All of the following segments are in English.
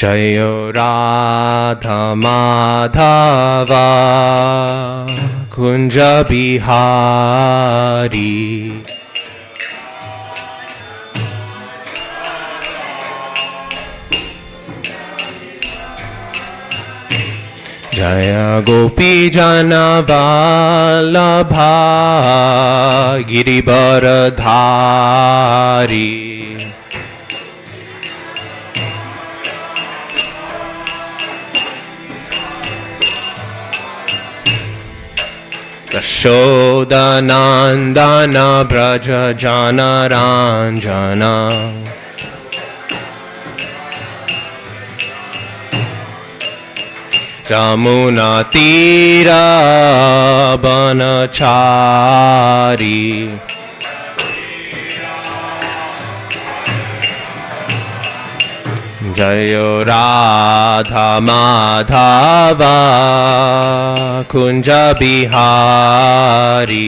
Jayo Radha Madhava Kunja Bihari Jaya Gopi Jana Vallabha Girivaradhari Yashodanandana Braja Jana Ranjana Jamuna Tira Banachari Jayo Radha Madhava Kunja Bihari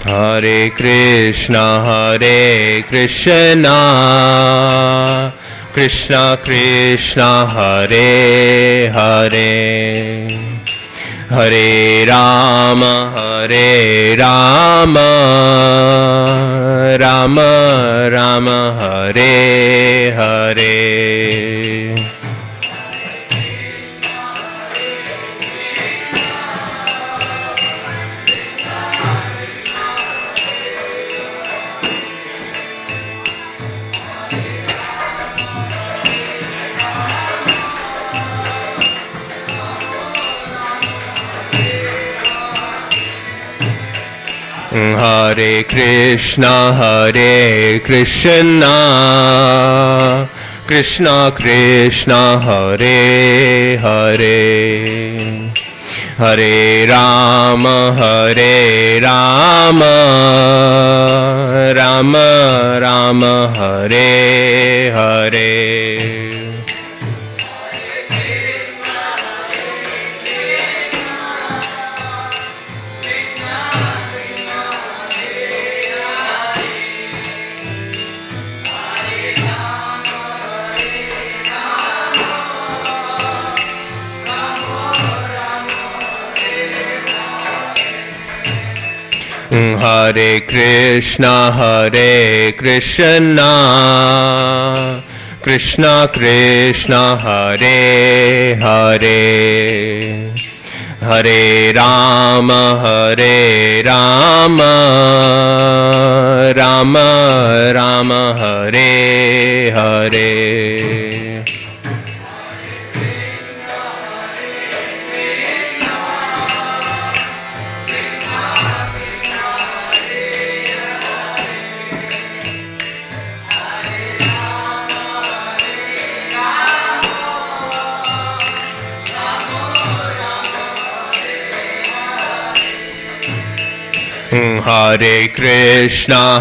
Hare Krishna Krishna Krishna Hare Hare Hare Rama Rama Rama Hare Hare Hare Krishna Krishna Krishna Hare Hare Hare Rama Rama Rama Hare Hare Hare Krishna Krishna Krishna Hare Hare Hare Rama Rama Rama Hare Hare Hare Krishna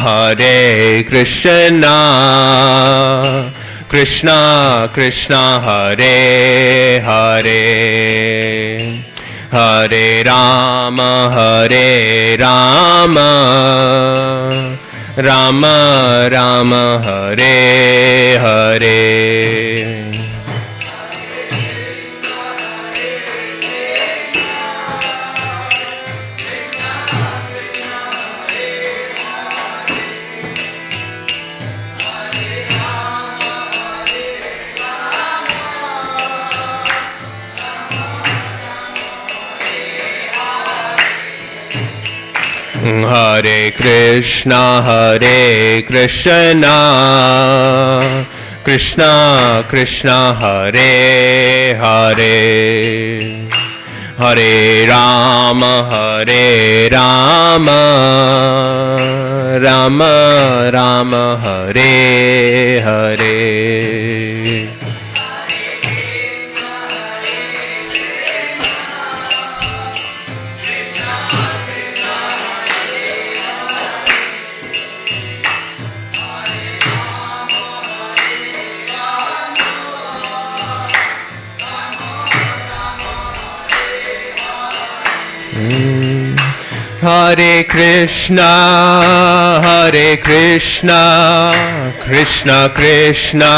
Krishna Krishna Hare Hare Hare Rama Rama Rama Hare Hare Hare Krishna Krishna Krishna Hare Hare Hare Rama Rama Rama Hare Hare Hare Krishna, Krishna Krishna,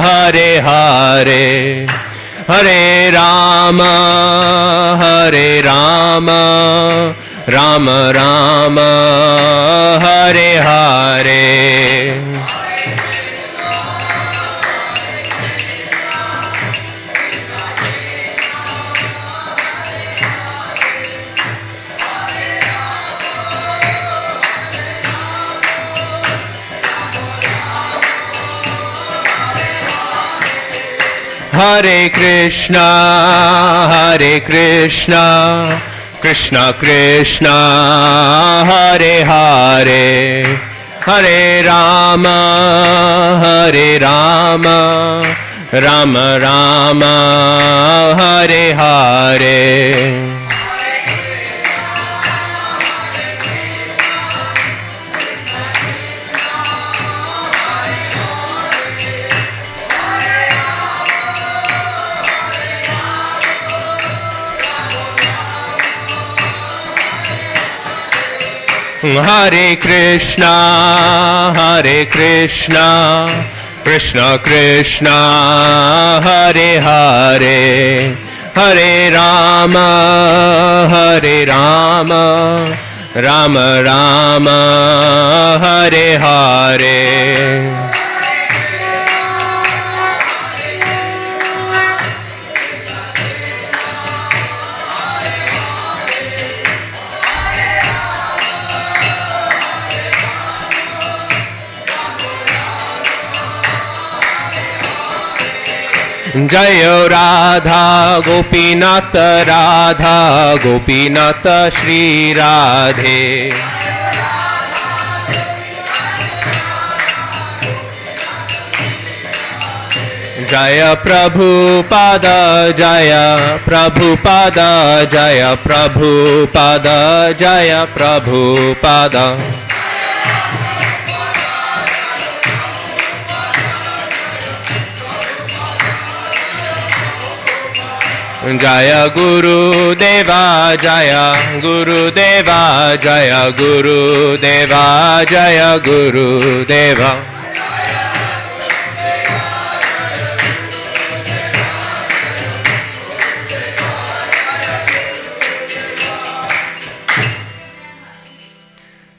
Hare Hare, Hare Rama, Rama Rama, Hare Hare. Hare Krishna, Krishna Krishna, Hare Hare, Hare Rama, Rama Rama, Hare Hare. Hare Krishna, Krishna Krishna, Hare Hare, Hare Rama, Rama Rama, Hare Hare. Jaya Radha Gopinath Radha Gopinath Shri Radhe. Jaya Prabhupada Jaya Prabhupada Jaya Prabhupada Jaya Prabhupada. Jaya Guru Deva Jaya Guru Deva Jaya Guru Deva Jaya Guru Deva.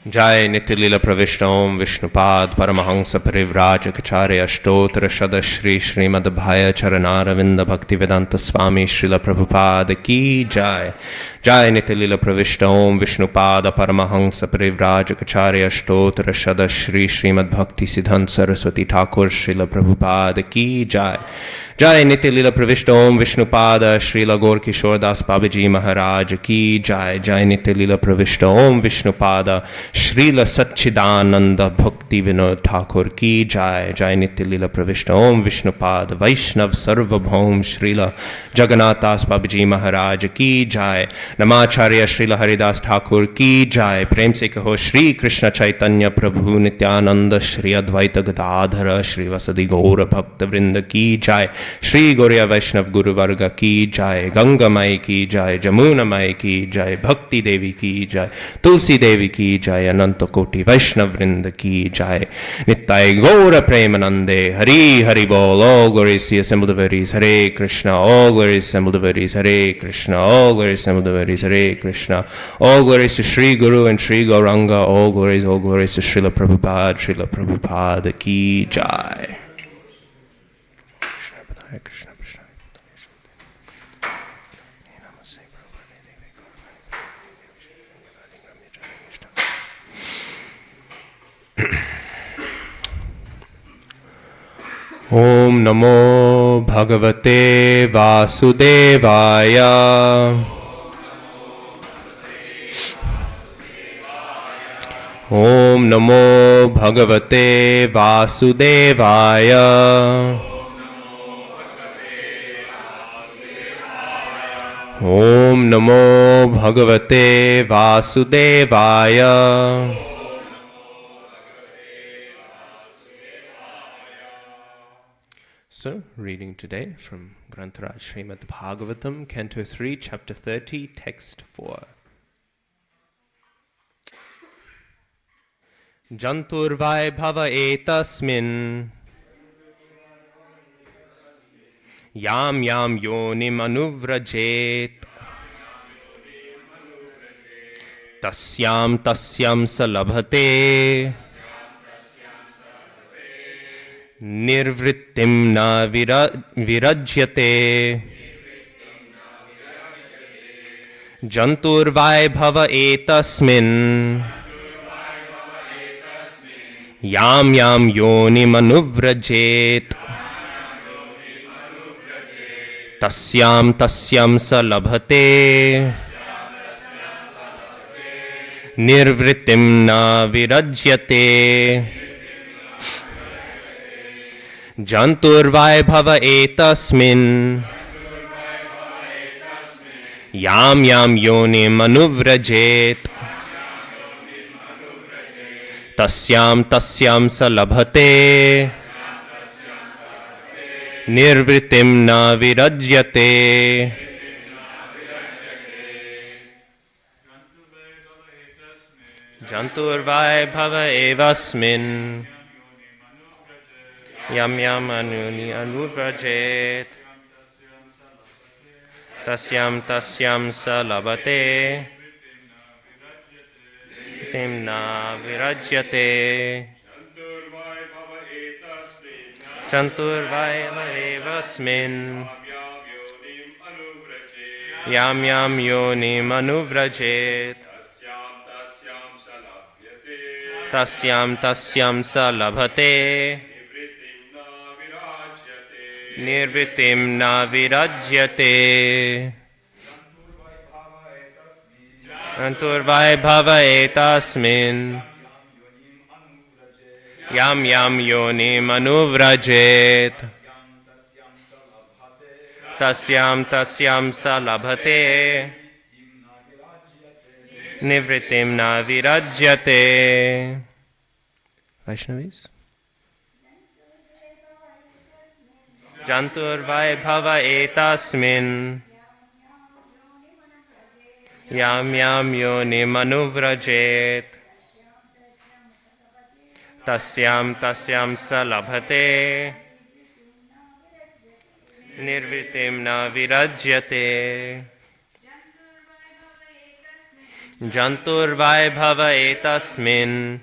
Jai Nitilila Pravishta Om Vishnupad Paramahansa Parivrajacharya Ashtotra Shada Shri Srimad Bhaya Charanaravinda Bhaktivedanta Swami Srila Prabhupada Ki Jai. Jai Nitilila Pravishta Om Vishnupad Paramahansa Parivrajacharya Ashtotra Shada Shri Srimad Bhakti Siddhanta Saraswati Thakur Srila Prabhupada Ki Jai. Jai Nitilila Pravishta Om Vishnupada Srila Gaur Kishore Das Babaji Maharaj Ki Jai. Jai Nitilila Pravishta Om Vishnupada Srila Satchidananda Bhakti Vinod Thakur Ki Jai. Jai Nitilila Pravishta Om Vishnupada Vaishnav Sarvabhaum Srila Jagannath Das Babaji Maharaj Ki Jai. Namacharya Srila Haridas Thakur Ki Jai. Prem se kaho Shri Krishna Chaitanya Prabhu Nityananda Shri Advaita Gadadhara Shri Vasadi Gaura Bhakta Vrinda Ki Jai. Shri Gauriya Vaishnav Guru Varga Ki Jai. Ganga Mai Ki Jai. Jamuna Mai Ki Jai. Bhakti Devi Ki Jai. Tulsi Devi Ki Jai. Ananta Koti Vaishnav Vrinda Ki Jai. Nittai Gaura Premanande. Hari Hari Bol. All glories to the assembled devotees. Hare Krishna. All glories to assembled devotees. Hare Krishna. All glories to assembled devotees. Hare Krishna. All glories to Shri Guru and Shri Gauranga. All glories to Srila Prabhupada Ki Jai. Krishna Krishna. Om Namo Bhagavate Vasudevaya. Om Namo Bhagavate Vasudevaya. Om Namo Bhagavate Vasudevaya. So, reading today from Grantaraj Srimad Bhagavatam, Canto 3, Chapter 30, Text 4. Janturvai bhava etasmin yam yam yonim anuvrajet tasyam tasyam salabhate nirvrittim na virajyate. Janturvai bhava etasmin yam yam yonim anuvrajet tasyam tasyam salabhate nirvrittim na virajyate. Janturvai bhava etasmin yam yam yonim anuvrajet tasyam tasyam salabhate nirvrittim na virajyate. Janturvai bhava evasmin yam yam anuni anuvrajet tasyam tasyam salabhate timna virajyate. Janturvai bhava evasmin yam yam yonim anuvrajet tasyam tasyam salabhate nirvrittim na virajyate. Janturvai bhava etasmin yam yam yonim anuvrajet tasyam tasyam salabhate nirvrittim na virajyate. Vaishnavis. Janturvai bhava etasmin yam yam yonim anuvrajet tasyam tasyam salabhate nirvrittim na virajyate. Janturvai bhava etasmin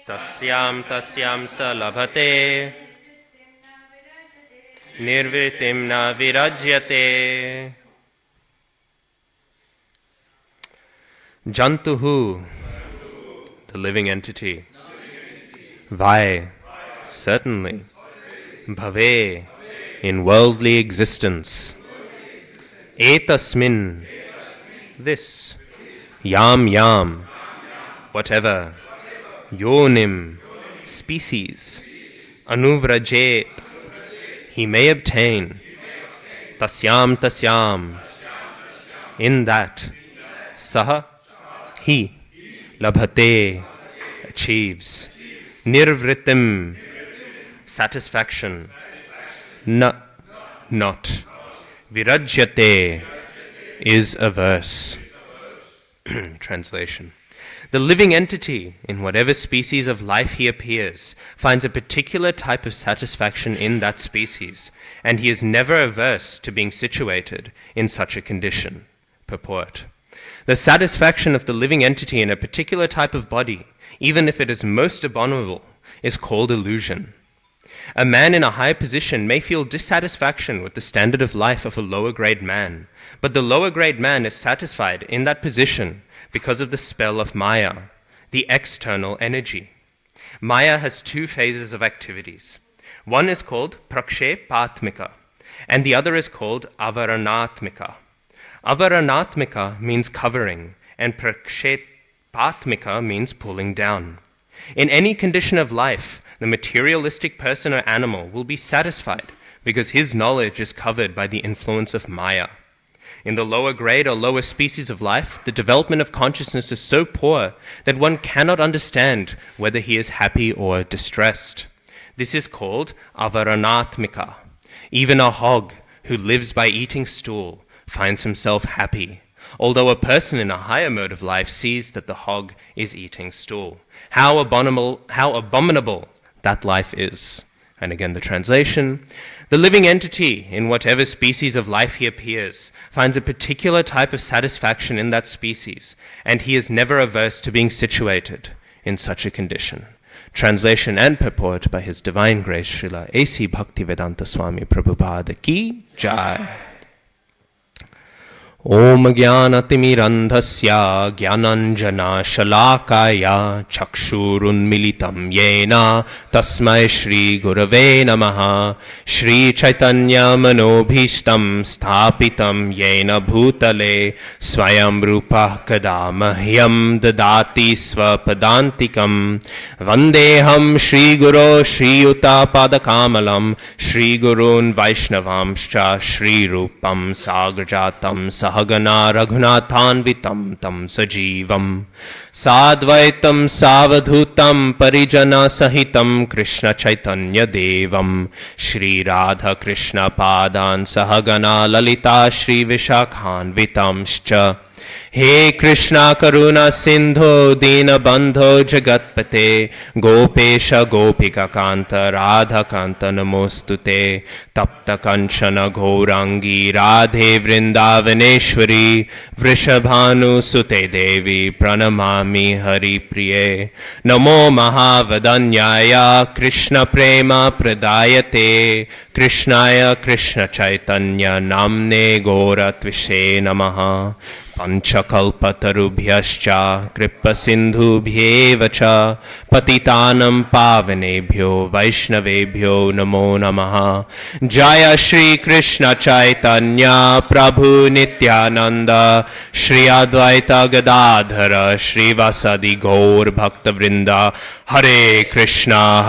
tasyam tasyam salabhate nirvrittim na virajyate. Jantuhu, the living entity. Vai, certainly. Bhave, in worldly existence. Etasmin, this. Yam yam, whatever. Yonim, species. Anuvrajet, he may obtain. Tasyam tasyam, in that. Saha, he. Labhate, achieves. Nirvrittim, satisfaction. Na, not. Virajyate, is averse. Translation. The living entity, in whatever species of life he appears, finds a particular type of satisfaction in that species, and he is never averse to being situated in such a condition. Purport. The satisfaction of the living entity in a particular type of body, even if it is most abominable, is called illusion. A man in a high position may feel dissatisfaction with the standard of life of a lower grade man, but the lower grade man is satisfied in that position because of the spell of Maya, the external energy. Maya has two phases of activities. One is called prakshepatmika, and the other is called avaranatmika. Avaranatmika means covering, and prakshepatmika means pulling down. In any condition of life, the materialistic person or animal will be satisfied because his knowledge is covered by the influence of Maya. In the lower grade or lower species of life, the development of consciousness is so poor that one cannot understand whether he is happy or distressed. This is called avaranatmika. Even a hog who lives by eating stool finds himself happy, although a person in a higher mode of life sees that the hog is eating stool. How abominable that life is. And again, the translation: the living entity, in whatever species of life he appears, finds a particular type of satisfaction in that species, and he is never averse to being situated in such a condition. Translation and purport by His Divine Grace, Srila A.C. Bhaktivedanta Swami Prabhupada Ki Jai. Om Jnanatimirandhasya Jnananjana Shalakaya Chakshurunmilitam Yena Tasmai Shri Gurave Namaha. Shri Chaitanya Manobhishtam Sthapitam Yena Bhutale Swayam Rupa Kada Mahyam Dadati Swapadantikam. Vandeham Shri Guru Shri Yuta Padakamalam Shri Gurun Vaishnavamscha Shri Rupam Sagrajatam Sahagana Raghunathanvitam tam sajivam Sadvaitam Savadhutam Parijana Sahitam Krishna Chaitanya Devam Shri Radha Krishna Padan Sahagana Lalita Shri Vishakhanvitamscha. He Krishna Karuna Sindho Dina Bandho Jagatpate Gopesha Gopika Kanta Radha Kanta Namostute Tapta Kanchana Gourangi Radhe Vrindavaneshwari Vrishabhanu Sute Devi Pranamami Hari Priye. Namo Mahavadanyaya Krishna Prema Pradayate Krishnaya Krishna Chaitanya Namne Gora Tvishe Namaha. Panchakalpatarubhyascha Kripasindhubhyeva cha Patitanam Pavanebhyo Vaishnavebhyo Namo Namaha. Jaya Shri Krishna Chaitanya Prabhu Nityananda Shri Advaita Gadadhara Shri Vasadi Gaur Bhakta Vrinda. Hare Krishna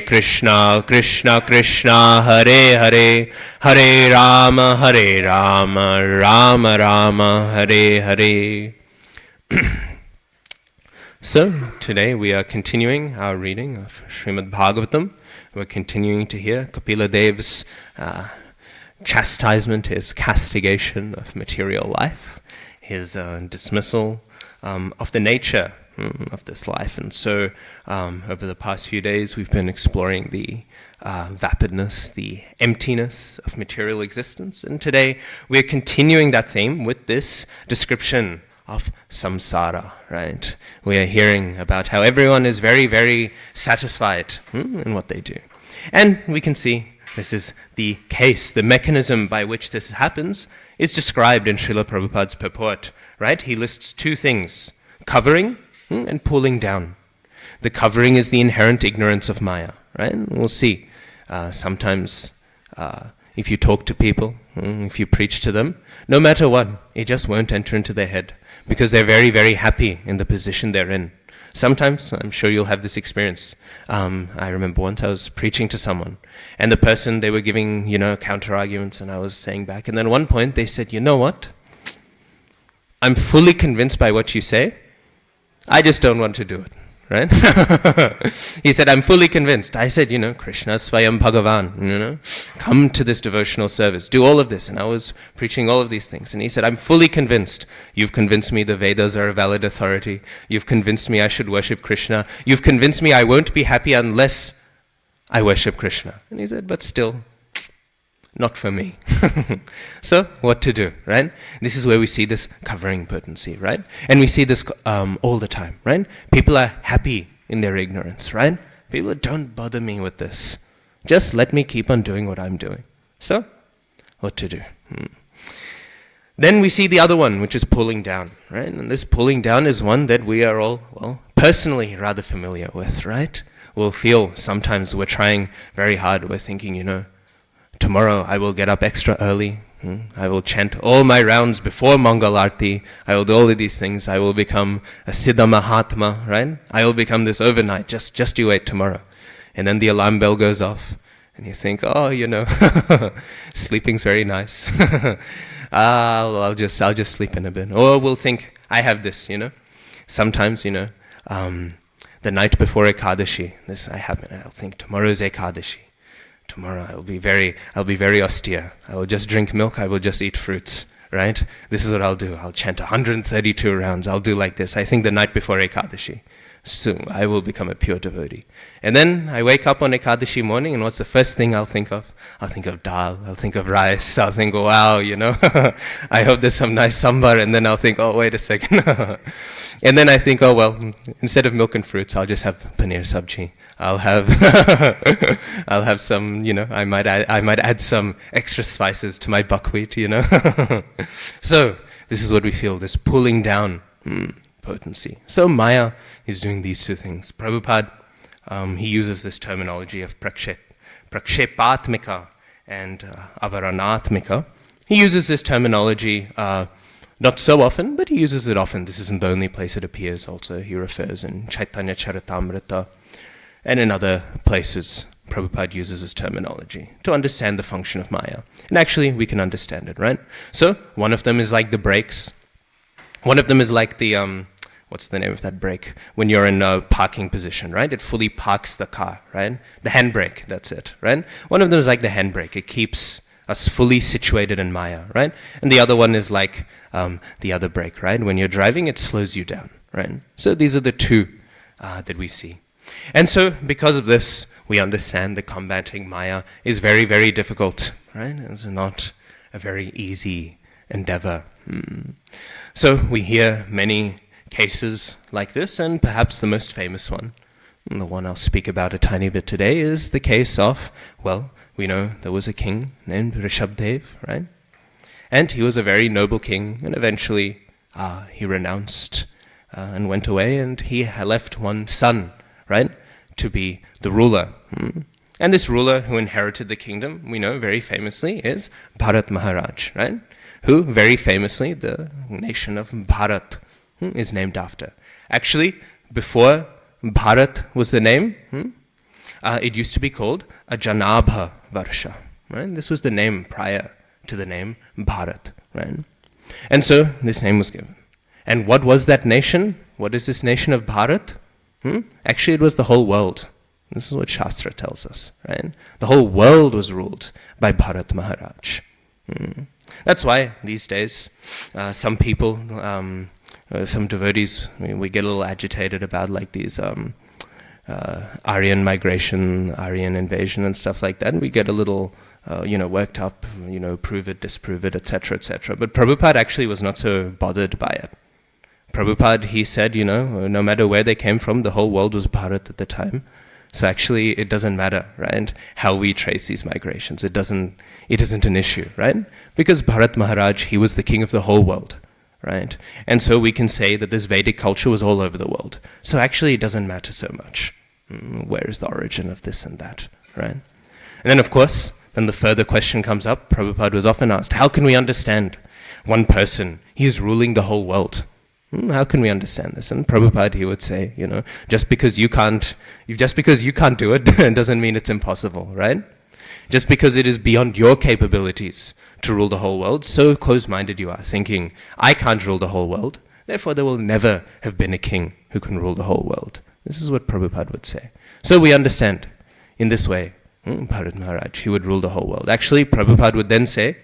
Krishna Krishna Hare Hare Hare Rama Rama Rama Hare Hare. So, today we are continuing our reading of Srimad Bhagavatam. We're continuing to hear Kapila Dev's chastisement, his castigation of material life, his dismissal of the nature of this life. And so, over the past few days, we've been exploring the vapidness, the emptiness of material existence. And today we're continuing that theme with this description of samsara, right? We are hearing about how everyone is very, very satisfied in what they do. And we can see this is the case. The mechanism by which this happens is described in Srila Prabhupada's purport, right? He lists two things: covering and pulling down. The covering is the inherent ignorance of Maya, right? And we'll see. Sometimes if you talk to people, if you preach to them, no matter what, it just won't enter into their head because they're very, very happy in the position they're in. Sometimes, I'm sure you'll have this experience. I remember once I was preaching to someone, and the person, they were giving, counter-arguments, and I was saying back. And then at one point, they said, you know what? I'm fully convinced by what you say. I just don't want to do it. Right? He said, I'm fully convinced. I said, Krishna Swayam Bhagavan, come to this devotional service, do all of this. And I was preaching all of these things. And he said, I'm fully convinced. You've convinced me the Vedas are a valid authority. You've convinced me I should worship Krishna. You've convinced me I won't be happy unless I worship Krishna. And he said, but still, not for me. So, what to do, right? This is where we see this covering potency, right? And we see this all the time, right? People are happy in their ignorance, right? People don't bother me with this. Just let me keep on doing what I'm doing. So, what to do? Then we see the other one, which is pulling down, right? And this pulling down is one that we are all, personally rather familiar with, right? We'll feel sometimes we're trying very hard. We're thinking, tomorrow I will get up extra early. I will chant all my rounds before Mangal Arti. I will do all of these things. I will become a Siddha Mahatma, right? I will become this overnight. Just you wait tomorrow. And then the alarm bell goes off. And you think, sleeping's very nice. I'll just sleep in a bit. Or we'll think, I have this, Sometimes, the night before Ekadashi, I'll think, tomorrow's Ekadashi. Tomorrow I'll be very austere. I will just drink milk, I will just eat fruits, right? This is what I'll do. I'll chant 132 rounds. I'll do like this. I think the night before Ekadashi. Soon I will become a pure devotee. And then I wake up on Ekadashi morning, and what's the first thing I'll think of? I'll think of dal, I'll think of rice, I'll think, wow, I hope there's some nice sambar, and then I'll think, oh, wait a second. And then I think, oh, well, instead of milk and fruits, I'll just have paneer sabji. I'll have I'll have some, I might add some extra spices to my buckwheat, So this is what we feel, this pulling down potency. So Maya is doing these two things. Prabhupada, he uses this terminology of prakshepatmika and avaranatmika. He uses this terminology not so often, but he uses it often. This isn't the only place it appears also. He refers in Chaitanya Charitamrita and in other places. Prabhupada uses this terminology to understand the function of Maya. And actually, we can understand it, right? So one of them is like the brakes. One of them is like the, what's the name of that brake? When you're in a parking position, right? It fully parks the car, right? The handbrake, that's it, right? One of them is like the handbrake. It keeps us fully situated in Maya, right? And the other one is like the other brake, right? When you're driving, it slows you down, right? So these are the two that we see. And so because of this, we understand that combating Maya is very, very difficult, right? It's not a very easy endeavor. So we hear many cases like this, and perhaps the most famous one, and the one I'll speak about a tiny bit today, is the case of, well, we know there was a king named Rishabdev, right? And he was a very noble king, and eventually he renounced and went away, and he left one son, right, to be the ruler. And this ruler who inherited the kingdom, we know very famously, is Bharat Maharaj, right? Who very famously, the nation of Bharat is named after. Actually, before Bharat was the name, it used to be called a Janabha Varsha, right? This was the name prior to the name Bharat, right? And so this name was given. And what was that nation? What is this nation of Bharat? Actually, it was the whole world. This is what Shastra tells us, right? The whole world was ruled by Bharat Maharaj. That's why these days some people, some devotees, we get a little agitated about like these Aryan migration, Aryan invasion and stuff like that. And we get a little, worked up, prove it, disprove it, etc., etc. But Prabhupada actually was not so bothered by it. Prabhupada, he said, no matter where they came from, the whole world was Bharat at the time. So actually, it doesn't matter, right, how we trace these migrations. It isn't an issue, right? Because Bharat Maharaj, he was the king of the whole world, right? And so we can say that this Vedic culture was all over the world. So actually, it doesn't matter so much. Where is the origin of this and that, right? And then, of course, then the further question comes up. Prabhupada was often asked, how can we understand one person? He is ruling the whole world. How can we understand this? And Prabhupada, he would say, just because you can't do it doesn't mean it's impossible, right? Just because it is beyond your capabilities to rule the whole world, so close-minded you are, thinking, I can't rule the whole world, therefore there will never have been a king who can rule the whole world. This is what Prabhupada would say. So we understand, in this way, Bharat Maharaj, he would rule the whole world. Actually, Prabhupada would then say,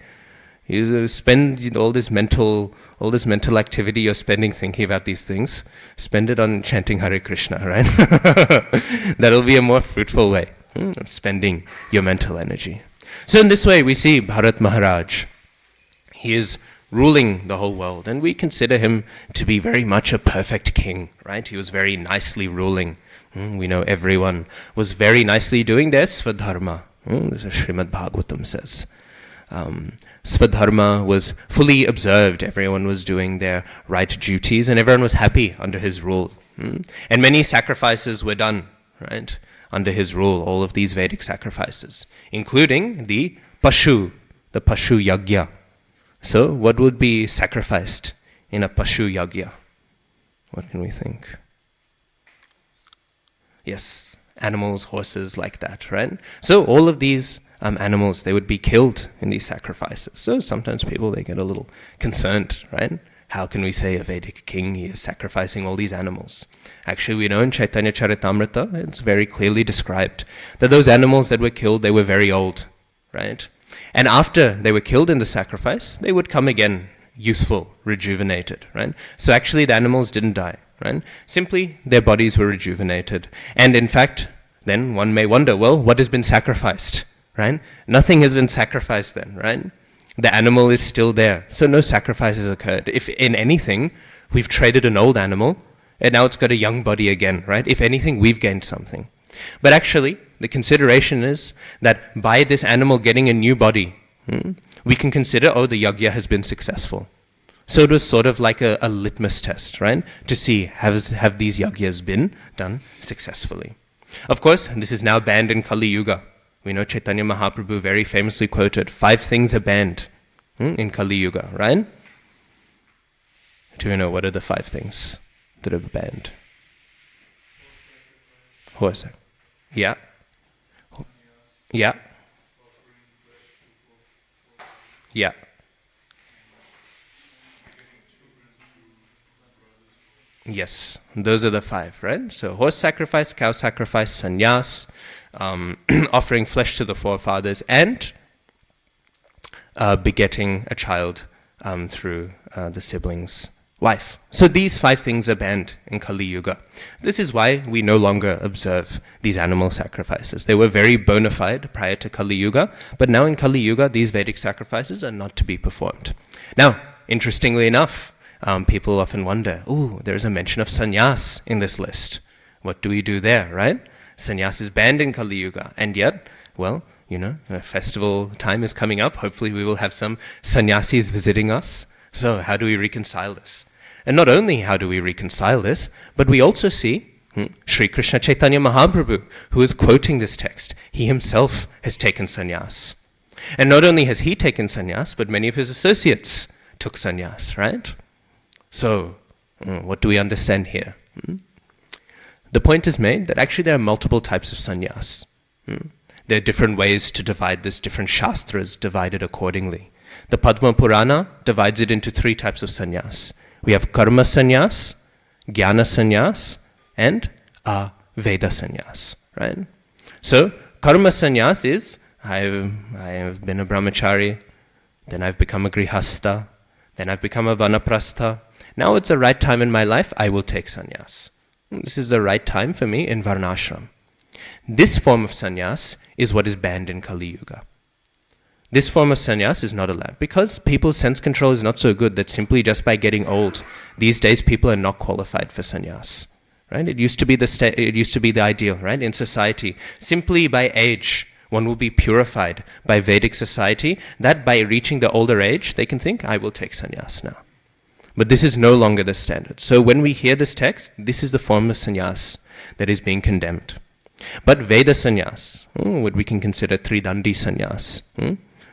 you spend all this mental activity you're spending thinking about these things, spend it on chanting Hare Krishna, right? That'll be a more fruitful way of spending your mental energy. So in this way, we see Bharat Maharaj. He is ruling the whole world, and we consider him to be very much a perfect king, right? He was very nicely ruling. We know everyone was very nicely doing their Svadharma. This is Srimad Bhagavatam says. Svadharma was fully observed. Everyone was doing their right duties, and everyone was happy under his rule. And many sacrifices were done, right, under his rule, all of these Vedic sacrifices, including the Pashu Yagya. So what would be sacrificed in a Pashu Yagya? What can we think? Yes, animals, horses, like that, right? So all of these animals, they would be killed in these sacrifices. So sometimes people, they get a little concerned, right? How can we say a Vedic king, he is sacrificing all these animals? Actually, we know in Chaitanya Charitamrita, it's very clearly described that those animals that were killed, they were very old, right? And after they were killed in the sacrifice, they would come again youthful, rejuvenated, right? So actually the animals didn't die, right? Simply their bodies were rejuvenated. And in fact, then one may wonder, well, what has been sacrificed, right? Nothing has been sacrificed then, right? The animal is still there, so no sacrifice has occurred. If in anything, we've traded an old animal, and now it's got a young body again, right? If anything, we've gained something. But actually, the consideration is that by this animal getting a new body, we can consider, oh, the yajna has been successful. So it was sort of like a litmus test, right? To see, have these yajnas been done successfully? Of course, this is now banned in Kali Yuga. We know Chaitanya Mahaprabhu very famously quoted, 5 things are banned in Kali Yuga, right? Do you know what are the 5 things that are banned? Horse. Yeah. Yeah. Yeah. Yes, those are the 5, right? So horse sacrifice, cow sacrifice, sannyas, offering flesh to the forefathers, and begetting a child through the sibling's wife. So these 5 things are banned in Kali Yuga. This is why we no longer observe these animal sacrifices. They were very bona fide prior to Kali Yuga, but now in Kali Yuga, these Vedic sacrifices are not to be performed. Now, interestingly enough, people often wonder, there's a mention of sannyas in this list. What do we do there, right? Sannyas is banned in Kali Yuga, and yet, well, festival time is coming up. Hopefully we will have some sannyasis visiting us. So how do we reconcile this? And not only how do we reconcile this, but we also see Sri Krishna Chaitanya Mahaprabhu, who is quoting this text. He himself has taken sannyas. And not only has he taken sannyas, but many of his associates took sannyas, right? So, what do we understand here? The point is made that actually there are multiple types of sannyas. There are different ways to divide this, different shastras divided accordingly. The Padma Purana divides it into 3 types of sannyas. We have karma sannyas, jnana sannyas, and Veda sannyas, right? So, karma sannyas is, I have been a brahmachari, then I've become a grihastha, then I've become a vanaprastha. Now it's the right time in my life, I will take sannyas. This is the right time for me in varnashram. This form of sannyas is what is banned in Kali Yuga. This form of sannyas is not allowed because people's sense control is not so good that simply just by getting old, these days people are not qualified for sannyas. Right? It used to be the ideal, right? In society, simply by age, one will be purified by Vedic society, that by reaching the older age, they can think, I will take sannyas now. But this is no longer the standard. So when we hear this text, this is the form of sannyas that is being condemned. But Veda sannyas, what we can consider Tridandi sannyas,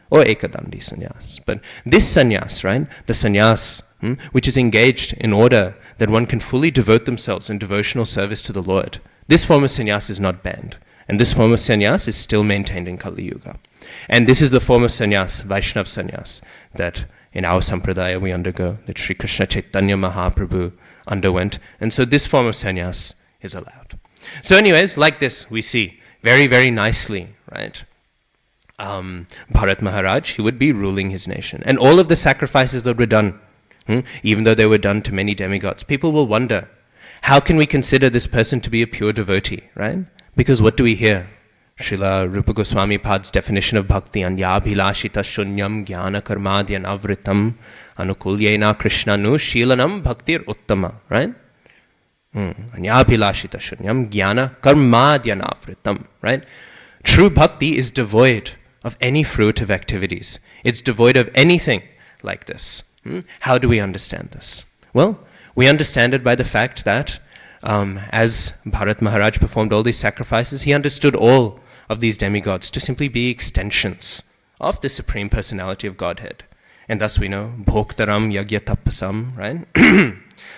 or Ekadandi sannyas. But this sannyas, right, the sannyas, which is engaged in order that one can fully devote themselves in devotional service to the Lord, this form of sannyas is not banned. And this form of sannyas is still maintained in Kali Yuga. And this is the form of sannyas, Vaishnav sannyas, that in our sampradaya we undergo, that Sri Krishna Chaitanya Mahaprabhu underwent. And so this form of sannyas is allowed. So anyways, like this, we see very, very nicely, right? Bharat Maharaj, he would be ruling his nation. And all of the sacrifices that were done, even though they were done to many demigods, people will wonder, how can we consider this person to be a pure devotee, right? Because what do we hear? Srila Rupa Goswami Pad's definition of bhakti, anyabhilashita shunyam jnana karmadyanavritam anukulyena krishnanu shilanam bhaktir uttama, right? Anyabhilashita shunyam jnana karmadyanavritam, right? True bhakti is devoid of any fruitive activities. It's devoid of anything like this. How do we understand this? Well, we understand it by the fact that as Bharat Maharaj performed all these sacrifices, he understood all of these demigods to simply be extensions of the Supreme Personality of Godhead. And thus we know, Bhoktaram Yagyatapasam, right?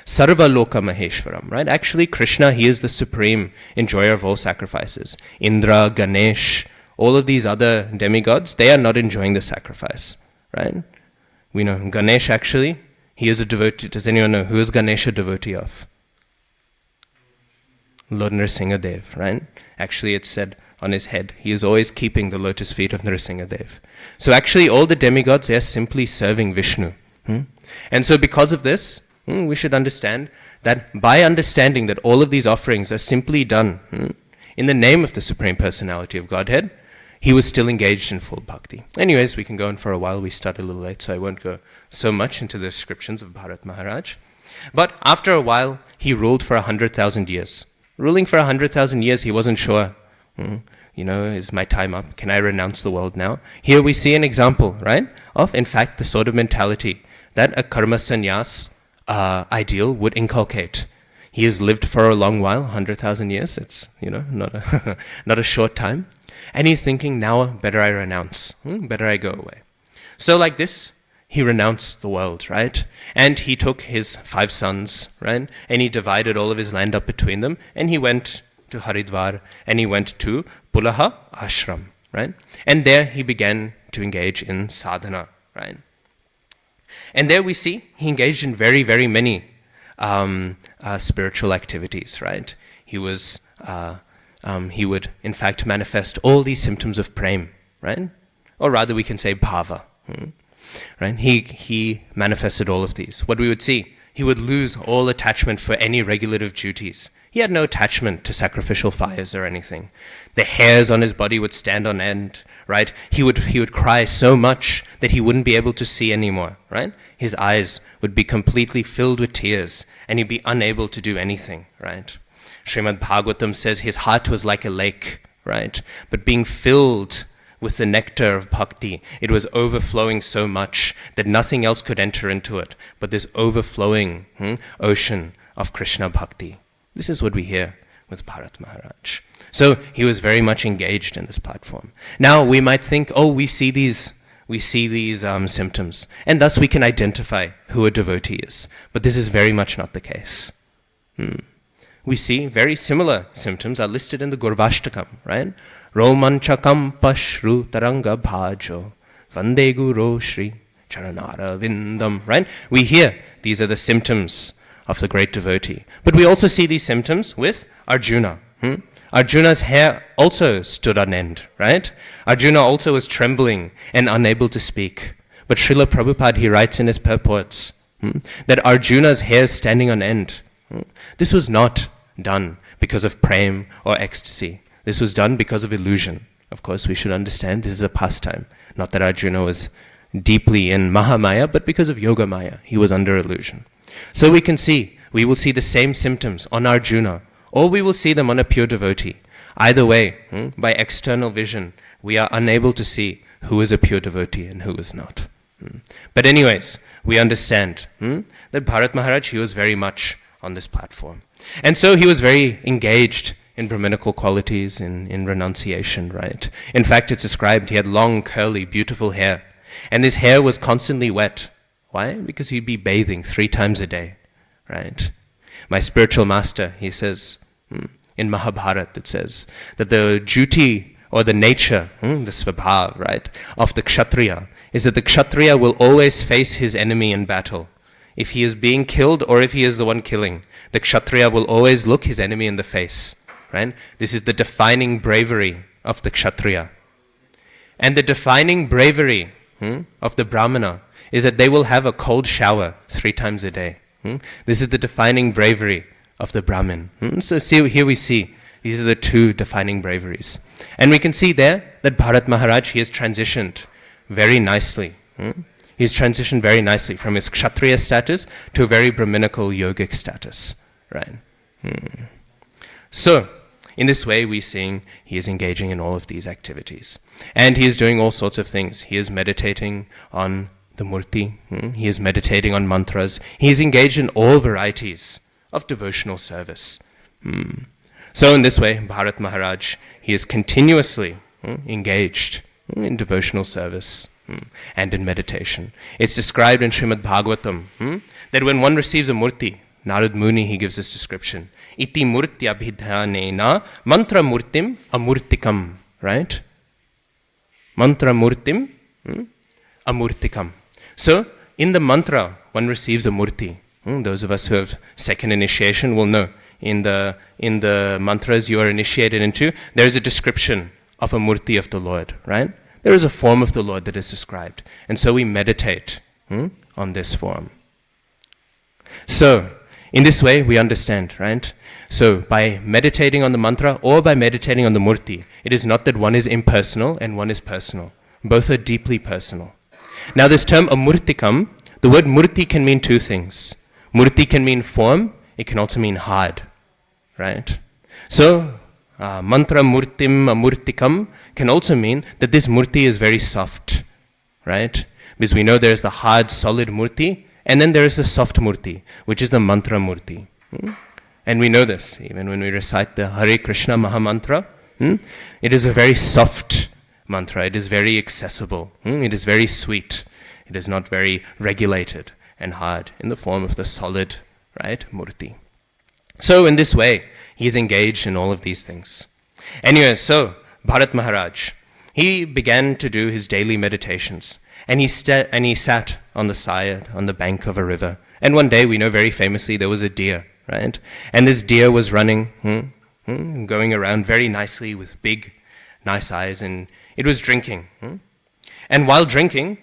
Sarva Loka Maheshwaram, right? Actually, Krishna, he is the supreme enjoyer of all sacrifices. Indra, Ganesh, all of these other demigods, they are not enjoying the sacrifice, right? We know Ganesh actually, he is a devotee. Does anyone know who is Ganesh a devotee of? Lord Nrsingadev, right? Actually, it's said on his head, he is always keeping the lotus feet of Nrsingadev. So actually, all the demigods, they are simply serving Vishnu. And so because of this, we should understand that by understanding that all of these offerings are simply done in the name of the Supreme Personality of Godhead, he was still engaged in full bhakti. Anyways, we can go on for a while. We started a little late, so I won't go so much into the descriptions of Bharat Maharaj. But after a while, he ruled for 100,000 years. Ruling for 100,000 years, he wasn't sure, is my time up? Can I renounce the world now? Here we see an example, right, of, in fact, the sort of mentality that a karma sannyas ideal would inculcate. He has lived for a long while, 100,000 years. It's, not a, not a short time. And he's thinking, now better I renounce, better I go away. So like this, he renounced the world, right? And he took his 5 sons, right? And he divided all of his land up between them. And he went to Haridwar and he went to Pulaha Ashram, right? And there he began to engage in sadhana, right? And there we see he engaged in very, very many spiritual activities, right? He would, in fact, manifest all these symptoms of prem, right? Or rather, we can say bhava, right? He manifested all of these. What we would see, he would lose all attachment for any regulative duties. He had no attachment to sacrificial fires or anything. The hairs on his body would stand on end, right? He would cry so much that he wouldn't be able to see anymore, right? His eyes would be completely filled with tears and he'd be unable to do anything, right? Srimad Bhagavatam says his heart was like a lake, right? But being filled with the nectar of bhakti, it was overflowing so much that nothing else could enter into it but this overflowing ocean of Krishna bhakti. This is what we hear with Bharat Maharaj. So he was very much engaged in this platform. Now we might think, we see these symptoms, and thus we can identify who a devotee is. But this is very much not the case. We see very similar symptoms are listed in the Gurvashtakam, right? Romanchakam pashru taranga bhajo vande guru shri charanara vindam, right? We hear these are the symptoms of the great devotee. But we also see these symptoms with Arjuna. Arjuna's hair also stood on end, right? Arjuna also was trembling and unable to speak. But Srila Prabhupada, he writes in his purports that Arjuna's hair standing on end, this was not done because of prem or ecstasy. This was done because of illusion. Of course, we should understand this is a pastime. Not that Arjuna was deeply in Mahamaya, but because of Yoga Maya, he was under illusion. So we will see the same symptoms on Arjuna, or we will see them on a pure devotee. Either way, by external vision, we are unable to see who is a pure devotee and who is not. But anyways, we understand that Bharat Maharaj, he was very much on this platform. And so he was very engaged in Brahminical qualities, in renunciation, right? In fact, it's described he had long, curly, beautiful hair. And his hair was constantly wet. Why? Because he'd be bathing 3 times a day, right? My spiritual master, he says, in Mahabharata, it says that the duty or the nature, the svabhav, right, of the kshatriya is that the kshatriya will always face his enemy in battle. If he is being killed or if he is the one killing, the kshatriya will always look his enemy in the face, right? This is the defining bravery of the kshatriya. And the defining bravery of the brahmana is that they will have a cold shower 3 times a day. This is the defining bravery of the Brahmin. So here we see, these are the 2 defining braveries. And we can see there that Bharat Maharaj, he has transitioned very nicely. He's transitioned very nicely from his kshatriya status to a very Brahminical yogic status, right? So, in this way, we're seeing he is engaging in all of these activities. And he is doing all sorts of things. He is meditating on the murti. He is meditating on mantras. He is engaged in all varieties of devotional service. So in this way, Bharat Maharaj, he is continuously engaged in devotional service and in meditation. It's described in Srimad Bhagavatam that when one receives a murti, Narad Muni, he gives this description. Iti murtya abhidhanena mantra murtim amurtikam, right? Mantra murtim amurtikam. So, in the mantra, one receives a murti. Those of us who have second initiation will know. In the mantras you are initiated into, there is a description of a murti of the Lord, right? There is a form of the Lord that is described. And so we meditate on this form. So, in this way, we understand, right? So, by meditating on the mantra or by meditating on the murti, it is not that one is impersonal and one is personal. Both are deeply personal. Now, this term amurtikam, the word murti can mean two things. Murti can mean form, it can also mean hard, right? So, mantra murtim amurtikam can also mean that this murti is very soft, right? Because we know there is the hard, solid murti, and then there is the soft murti, which is the mantra murti. And we know this, even when we recite the Hare Krishna Maha Mantra. It is a very soft mantra, it is very accessible, it is very sweet, it is not very regulated and hard in the form of the solid, right, murti. So in this way, he is engaged in all of these things. Anyway, so Bharat Maharaj, he began to do his daily meditations. And he sat on the side, on the bank of a river. And one day, we know very famously, there was a deer, right? And this deer was running, going around very nicely with big, nice eyes, and it was drinking. And while drinking,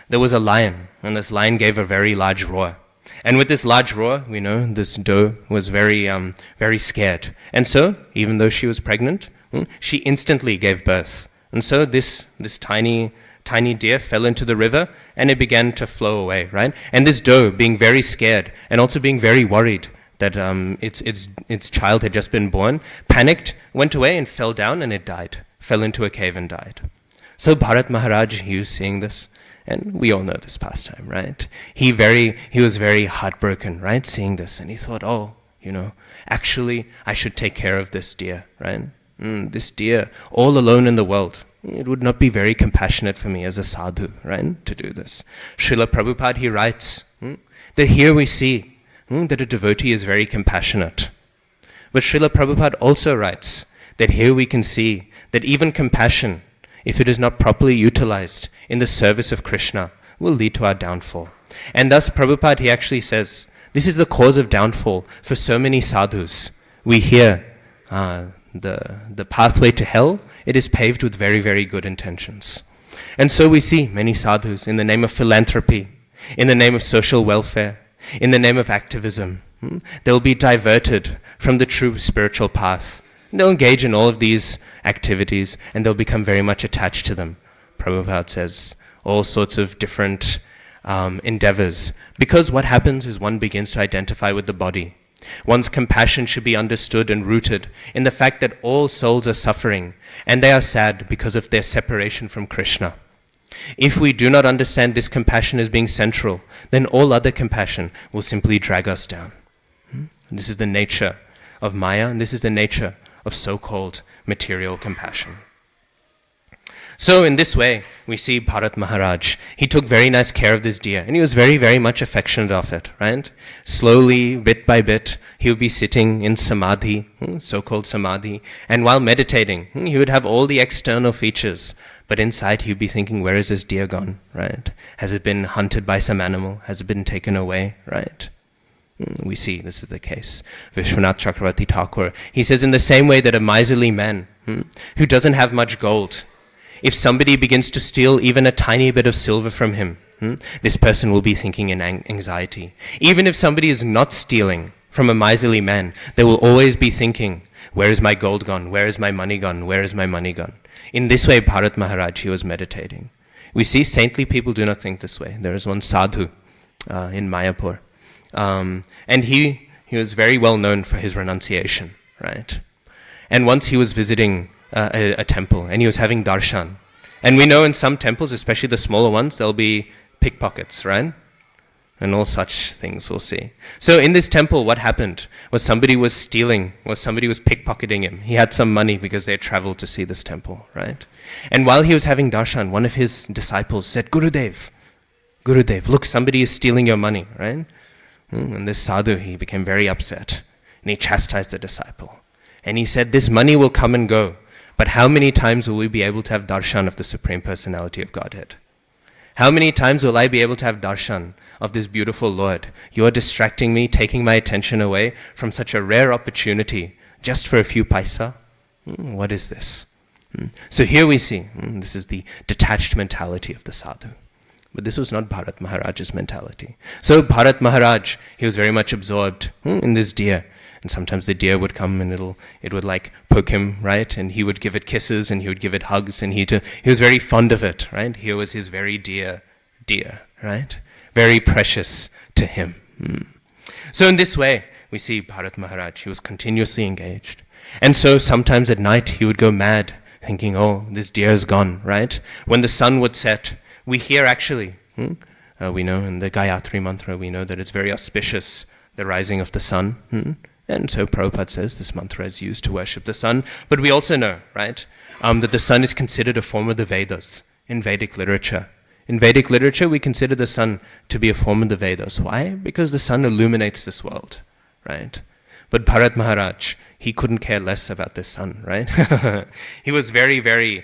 there was a lion, and this lion gave a very large roar. And with this large roar, we know this doe was very, very scared. And so, even though she was pregnant, she instantly gave birth. And so this tiny deer fell into the river and it began to flow away, right? And this doe, being very scared and also being very worried that its child had just been born, panicked, went away and fell down and it died, fell into a cave and died. So Bharat Maharaj, he was seeing this, and we all know this pastime, right? He was very heartbroken, right, seeing this, and he thought, actually I should take care of this deer, right? This deer, all alone in the world. It would not be very compassionate for me as a sadhu, right, to do this. Srila Prabhupada, he writes that here we see that a devotee is very compassionate. But Srila Prabhupada also writes that here we can see that even compassion, if it is not properly utilized in the service of Krishna, will lead to our downfall. And thus Prabhupada, he actually says, this is the cause of downfall for so many sadhus. We hear the pathway to hell, it is paved with very, very good intentions. And so we see many sadhus in the name of philanthropy, in the name of social welfare, in the name of activism. They'll be diverted from the true spiritual path. They'll engage in all of these activities and they'll become very much attached to them. Prabhupada says all sorts of different endeavors. Because what happens is one begins to identify with the body. One's compassion should be understood and rooted in the fact that all souls are suffering and they are sad because of their separation from Krishna. If we do not understand this compassion as being central, then all other compassion will simply drag us down. This is the nature of Maya, and this is the nature of so-called material compassion. So in this way, we see Bharat Maharaj. He took very nice care of this deer, and he was very, very much affectionate of it, right? Slowly, bit by bit, he would be sitting in samadhi, so-called samadhi, and while meditating, he would have all the external features, but inside he would be thinking, where is this deer gone, right? Has it been hunted by some animal? Has it been taken away, right? We see this is the case. Vishwanath Chakravarti Thakur, he says, in the same way that a miserly man who doesn't have much gold, if somebody begins to steal even a tiny bit of silver from him, this person will be thinking in anxiety. Even if somebody is not stealing from a miserly man, they will always be thinking, where is my gold gone? Where is my money gone? Where is my money gone? In this way, Bharat Maharaj, he was meditating. We see saintly people do not think this way. There is one sadhu in Mayapur. And he was very well known for his renunciation, right? And once he was visiting a temple and he was having darshan. And we know in some temples, especially the smaller ones, there'll be pickpockets, right? And all such things we'll see. So in this temple, what happened was somebody was stealing, somebody was pickpocketing him. He had some money because they had traveled to see this temple, right? And while he was having darshan, one of his disciples said, Gurudev, look, somebody is stealing your money, right? And this sadhu, he became very upset. And he chastised the disciple. And he said, this money will come and go. But how many times will we be able to have darshan of the Supreme Personality of Godhead? How many times will I be able to have darshan of this beautiful Lord? You are distracting me, taking my attention away from such a rare opportunity just for a few paisa. What is this? So here we see, this is the detached mentality of the sadhu. But this was not Bharat Maharaj's mentality. So Bharat Maharaj, he was very much absorbed in this deer. And sometimes the deer would come and it would like poke him, right? And he would give it kisses and he would give it hugs, and he was very fond of it, right? Here was his very dear, right? Very precious to him. So in this way, we see Bharat Maharaj, he was continuously engaged. And so sometimes at night he would go mad, thinking, oh, this deer is gone, right? When the sun would set, we hear actually, we know in the Gayatri mantra, we know that it's very auspicious, the rising of the sun. And so Prabhupada says this mantra is used to worship the sun. But we also know, right, that the sun is considered a form of the Vedas in Vedic literature. In Vedic literature, we consider the sun to be a form of the Vedas. Why? Because the sun illuminates this world, right? But Bharat Maharaj, he couldn't care less about this sun, right? He was very, very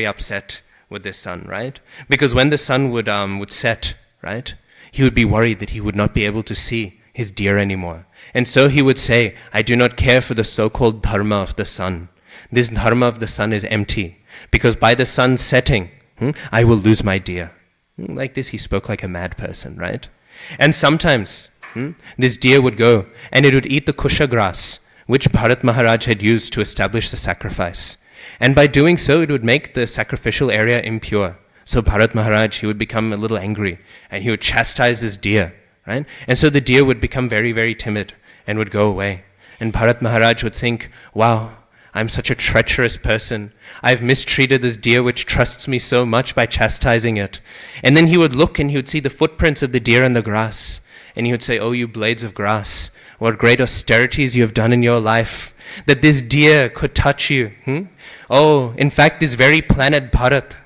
upset with this sun, right? Because when the sun would set, right, he would be worried that he would not be able to see his deer anymore. And so he would say, I do not care for the so-called dharma of the sun. This dharma of the sun is empty, because by the sun setting, I will lose my deer. Like this, he spoke like a mad person, right? And sometimes, this deer would go and it would eat the kusha grass, which Bharat Maharaj had used to establish the sacrifice. And by doing so, it would make the sacrificial area impure. So Bharat Maharaj, he would become a little angry and he would chastise this deer, right? And so the deer would become very, very timid and would go away. And Bharat Maharaj would think, wow, I'm such a treacherous person. I've mistreated this deer which trusts me so much by chastising it. And then he would look and he would see the footprints of the deer in the grass. And he would say, oh, you blades of grass, what great austerities you have done in your life, that this deer could touch you. Oh, in fact, this very planet Bharat,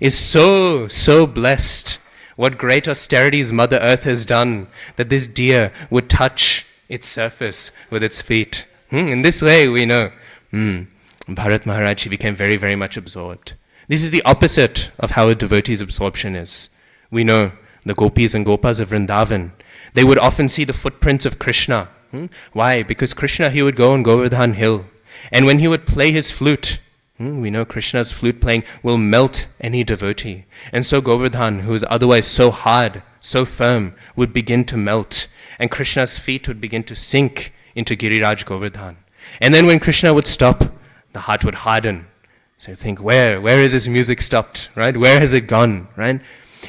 is so blessed. What great austerities Mother Earth has done, that this deer would touch its surface with its feet. In this way, we know, Bharat Maharaj, he became very, very much absorbed. This is the opposite of how a devotee's absorption is. We know the gopis and gopas of Vrindavan, they would often see the footprints of Krishna. Why? Because Krishna, he would go on Govardhan hill. And when he would play his flute, we know Krishna's flute playing will melt any devotee. And so Govardhan, who is otherwise so hard, so firm, would begin to melt. And Krishna's feet would begin to sink into Giriraj Govardhan. And then when Krishna would stop, the heart would harden. So you think, where is this music stopped, right? Where has it gone, right?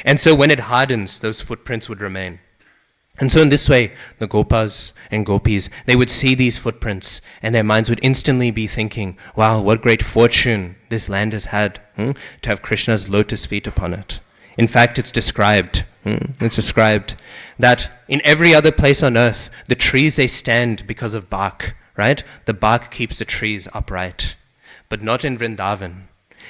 And so when it hardens, those footprints would remain. And so in this way, the gopas and gopis, they would see these footprints and their minds would instantly be thinking, wow, what great fortune this land has had to have Krishna's lotus feet upon it. In fact, it's described that in every other place on earth, the trees, they stand because of bark, right? The bark keeps the trees upright, but not in Vrindavan.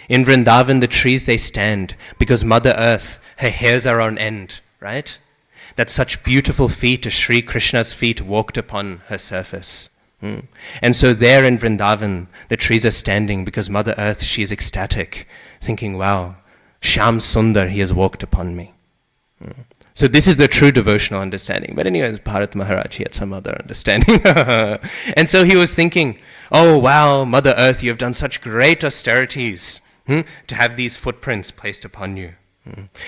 In Vrindavan, the trees, they stand because Mother Earth, her hairs are on end, right? That such beautiful feet as Sri Krishna's feet walked upon her surface. And so there in Vrindavan, the trees are standing because Mother Earth, she is ecstatic, thinking, wow, Shyam Sundar, he has walked upon me. So this is the true devotional understanding. But anyways, Bharat Maharaj, he had some other understanding. And so he was thinking, oh wow, Mother Earth, you have done such great austerities to have these footprints placed upon you.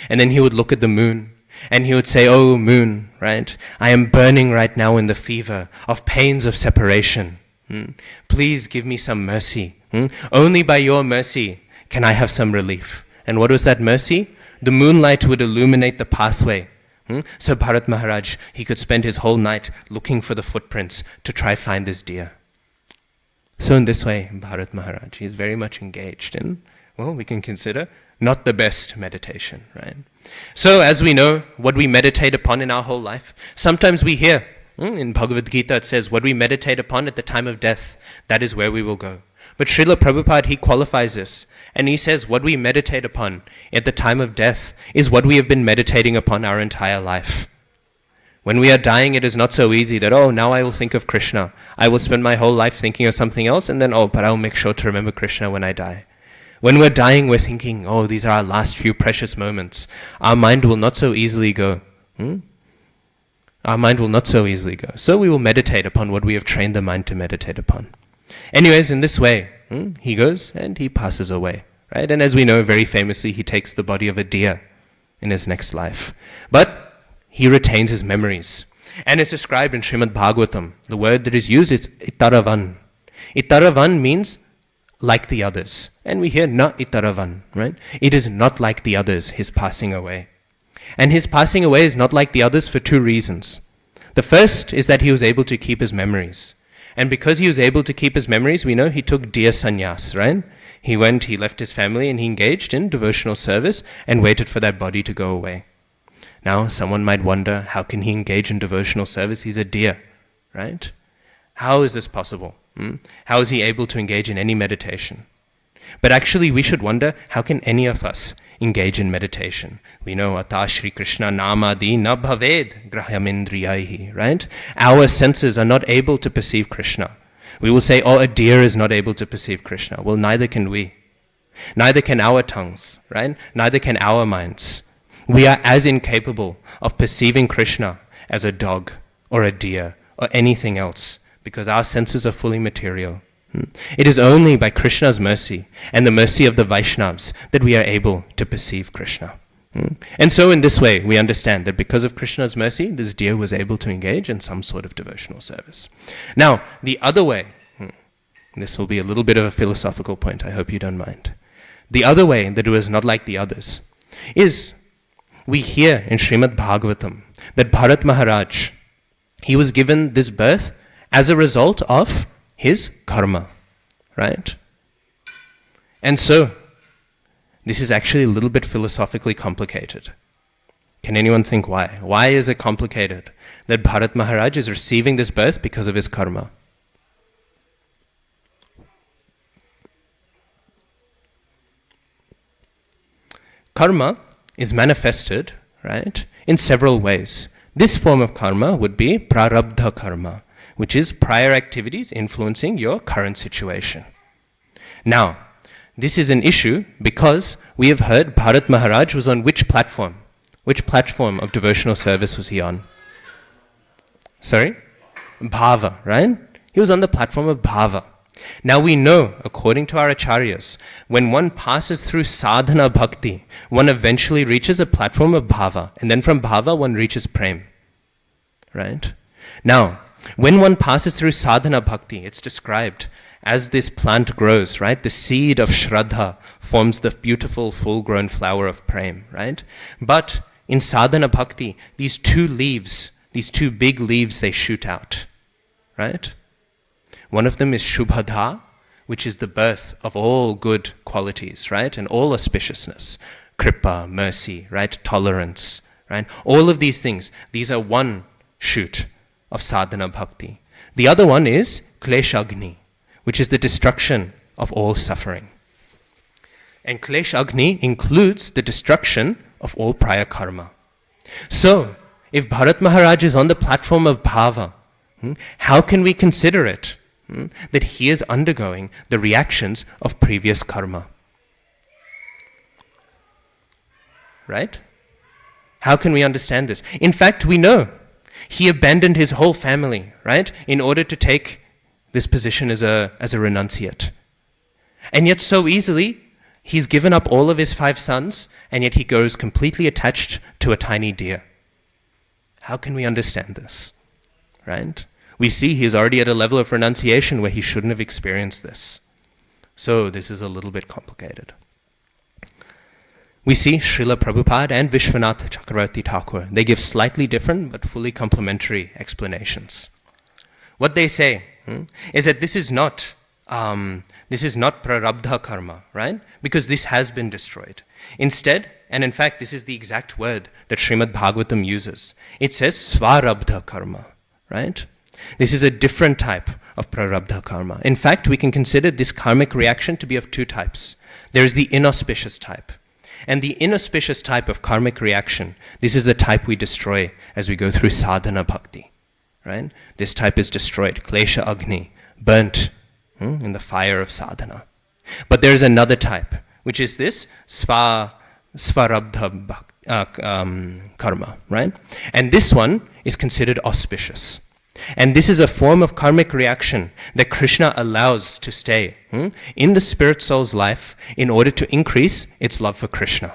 And then he would look at the moon and he would say, oh moon, right, I am burning right now in the fever of pains of separation. Please give me some mercy. Only by your mercy can I have some relief. And what was that mercy? The moonlight would illuminate the pathway. So Bharat Maharaj, he could spend his whole night looking for the footprints to try find this deer. So in this way, Bharat Maharaj, he is very much engaged in, well, we can consider not the best meditation, right? So as we know, what we meditate upon in our whole life, sometimes we hear, in Bhagavad Gita it says, what we meditate upon at the time of death, that is where we will go. But Srila Prabhupada, he qualifies this, and he says what we meditate upon at the time of death is what we have been meditating upon our entire life. When we are dying, it is not so easy that, oh, now I will think of Krishna. I will spend my whole life thinking of something else, and then, oh, but I'll make sure to remember Krishna when I die. When we're dying, we're thinking, oh, these are our last few precious moments. Our mind will not so easily go. Our mind will not so easily go. So we will meditate upon what we have trained the mind to meditate upon. Anyways, in this way, he goes and he passes away, right? And as we know, very famously, he takes the body of a deer in his next life. But he retains his memories. And it's described in Srimad Bhagavatam. The word that is used is itaravan. Itaravan means like the others. And we hear na itaravan, right? It is not like the others, his passing away. And his passing away is not like the others for two reasons. The first is that he was able to keep his memories. And because he was able to keep his memories, we know he took deer sannyas, right? He left his family and he engaged in devotional service and waited for that body to go away. Now, someone might wonder, how can he engage in devotional service? He's a deer, right? How is this possible? How is he able to engage in any meditation? But actually, we should wonder, how can any of us engage in meditation? We know, Ata Shri Krishna Namadi na bhaved grahyamindriyaihi, right? Our senses are not able to perceive Krishna. We will say, oh, a deer is not able to perceive Krishna. Well, neither can we. Neither can our tongues, right? Neither can our minds. We are as incapable of perceiving Krishna as a dog or a deer or anything else, because our senses are fully material. It is only by Krishna's mercy and the mercy of the Vaishnavas that we are able to perceive Krishna. And so in this way, we understand that because of Krishna's mercy, this deer was able to engage in some sort of devotional service. Now, the other way, this will be a little bit of a philosophical point, I hope you don't mind. The other way that it was not like the others is, we hear in Srimad Bhagavatam that Bharat Maharaj, he was given this birth as a result of his karma, right? And so, this is actually a little bit philosophically complicated. Can anyone think why? Why is it complicated that Bharat Maharaj is receiving this birth because of his karma? Karma is manifested, right, in several ways. This form of karma would be prarabdha karma, which is prior activities influencing your current situation. Now, this is an issue because we have heard Bharat Maharaj was on which platform? Which platform of devotional service was he on? Sorry? Bhava, right? He was on the platform of bhava. Now we know, according to our acharyas, when one passes through sadhana bhakti, one eventually reaches a platform of bhava, and then from bhava one reaches prem. Right? Now, when one passes through sadhana bhakti, it's described as this plant grows, right? The seed of shraddha forms the beautiful full-grown flower of prem, right? But in sadhana bhakti, these two big leaves, they shoot out, right? One of them is shubhadha, which is the birth of all good qualities, right? And all auspiciousness, kripa, mercy, right? Tolerance, right? All of these things, these are one shoot of sadhana bhakti. The other one is kleshagni, which is the destruction of all suffering. And kleshagni includes the destruction of all prior karma. So, if Bharat Maharaj is on the platform of bhava, how can we consider it that he is undergoing the reactions of previous karma? Right? How can we understand this? In fact, we know he abandoned his whole family, right, in order to take this position as a renunciate. And yet so easily, he's given up all of his 5 sons, and yet he goes completely attached to a tiny deer. How can we understand this? Right? We see he's already at a level of renunciation where he shouldn't have experienced this. So this is a little bit complicated. We see Srila Prabhupada and Vishwanath Chakravarti Thakur. They give slightly different but fully complementary explanations. What they say is that this is not prarabdha karma, right? Because this has been destroyed. Instead, and in fact, this is the exact word that Srimad Bhagavatam uses. It says svarabdha karma, right? This is a different type of prarabdha karma. In fact, we can consider this karmic reaction to be of 2 types. There is the inauspicious type. And the inauspicious type of karmic reaction, this is the type we destroy as we go through sadhana bhakti, right? This type is destroyed, klesha agni, burnt in the fire of sadhana. But there is another type, which is this svarabdha karma, right? And this one is considered auspicious. And this is a form of karmic reaction that Krishna allows to stay in the spirit soul's life in order to increase its love for Krishna.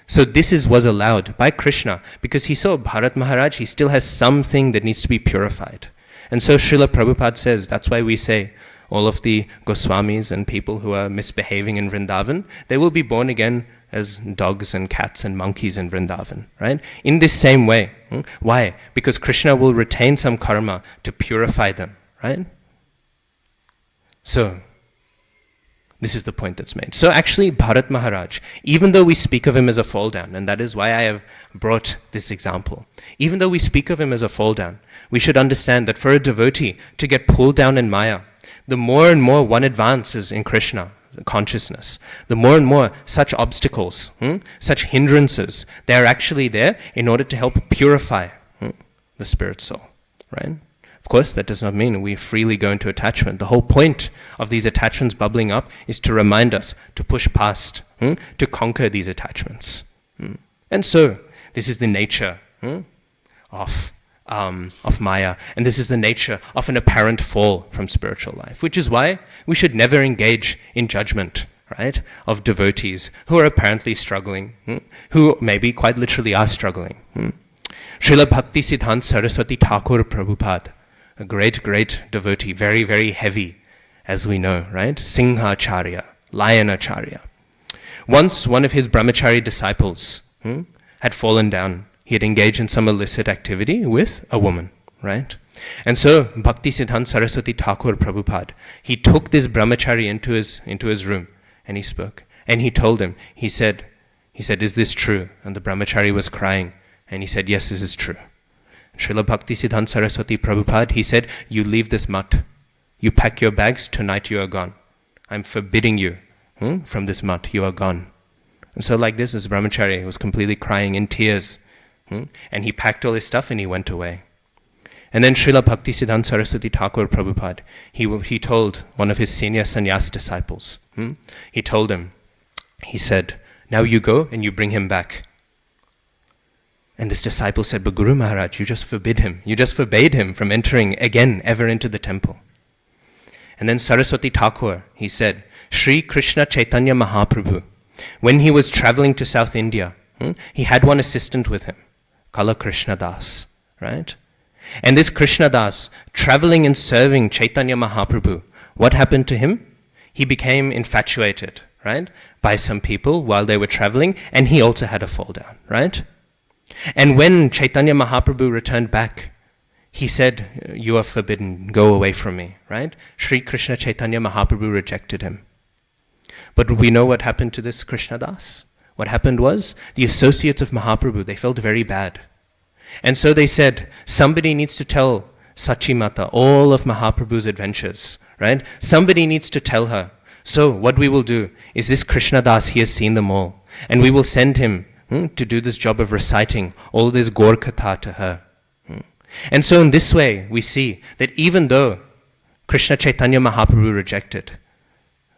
So this was allowed by Krishna because he saw Bharat Maharaj, he still has something that needs to be purified. And so Srila Prabhupada says, that's why we say all of the Goswamis and people who are misbehaving in Vrindavan, they will be born again as dogs and cats and monkeys in Vrindavan, right? In this same way. Why? Because Krishna will retain some karma to purify them, right? So, this is the point that's made. So actually, Bharat Maharaj, even though we speak of him as a fall down, and that is why I have brought this example, even though we speak of him as a fall down, we should understand that for a devotee to get pulled down in Maya, the more and more one advances in Krishna consciousness, the more and more such obstacles, such hindrances, they are actually there in order to help purify the spirit soul, right? Of course, that does not mean we freely go into attachment. The whole point of these attachments bubbling up is to remind us to push past, to conquer these attachments. And so, this is the nature of Maya, and this is the nature of an apparent fall from spiritual life, which is why we should never engage in judgment, right, of devotees who are apparently struggling, who maybe quite literally are struggling. Srila Bhakti Siddhanta Saraswati Thakur Prabhupada, a great, great devotee, very, very heavy, as we know, right, Singhacharya, Lionacharya. Once one of his brahmachari disciples had fallen down. He had engaged in some illicit activity with a woman, right? And so, Bhakti Siddhanta Saraswati Thakur Prabhupada, he took this brahmachari into his room, and he spoke. And he told him, he said, is this true? And the brahmachari was crying, and he said, yes, this is true. Srila Bhakti Siddhanta Saraswati Prabhupada, he said, you leave this mutt. You pack your bags, tonight you are gone. I'm forbidding you from this mutt, you are gone. And so like this brahmachari was completely crying in tears. And he packed all his stuff and he went away. And then Srila Bhakti Siddhanta Saraswati Thakur Prabhupada, he told one of his senior sannyas disciples, he told him, he said, now you go and you bring him back. And this disciple said, but Guru Maharaj, you just forbade him from entering again ever into the temple. And then Saraswati Thakur, he said, Sri Krishna Chaitanya Mahaprabhu, when he was traveling to South India, he had one assistant with him, Kala Krishna Das, right? And this Krishna Das, traveling and serving Chaitanya Mahaprabhu, what happened to him? He became infatuated, right, by some people while they were traveling, and he also had a fall down, right? And when Chaitanya Mahaprabhu returned back, he said, you are forbidden, go away from me, right? Sri Krishna Chaitanya Mahaprabhu rejected him. But we know what happened to this Krishna Das. What happened was, the associates of Mahaprabhu, they felt very bad. And so they said, somebody needs to tell Sachi Mata all of Mahaprabhu's adventures, right? Somebody needs to tell her. So what we will do is this Krishna Das, he has seen them all. And we will send him to do this job of reciting all this Gaur Katha to her. And so in this way, we see that even though Krishna Chaitanya Mahaprabhu rejected,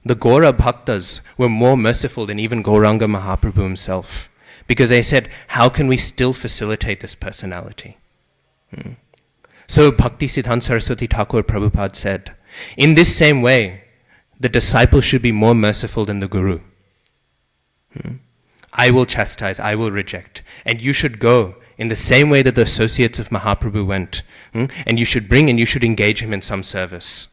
the Gaura Bhaktas were more merciful than even Gauranga Mahaprabhu himself, because they said, how can we still facilitate this personality? So Bhakti Siddhanta Saraswati Thakur Prabhupada said, in this same way, the disciple should be more merciful than the Guru. I will chastise, I will reject, and you should go in the same way that the associates of Mahaprabhu went, and you should bring and you should engage him in some service.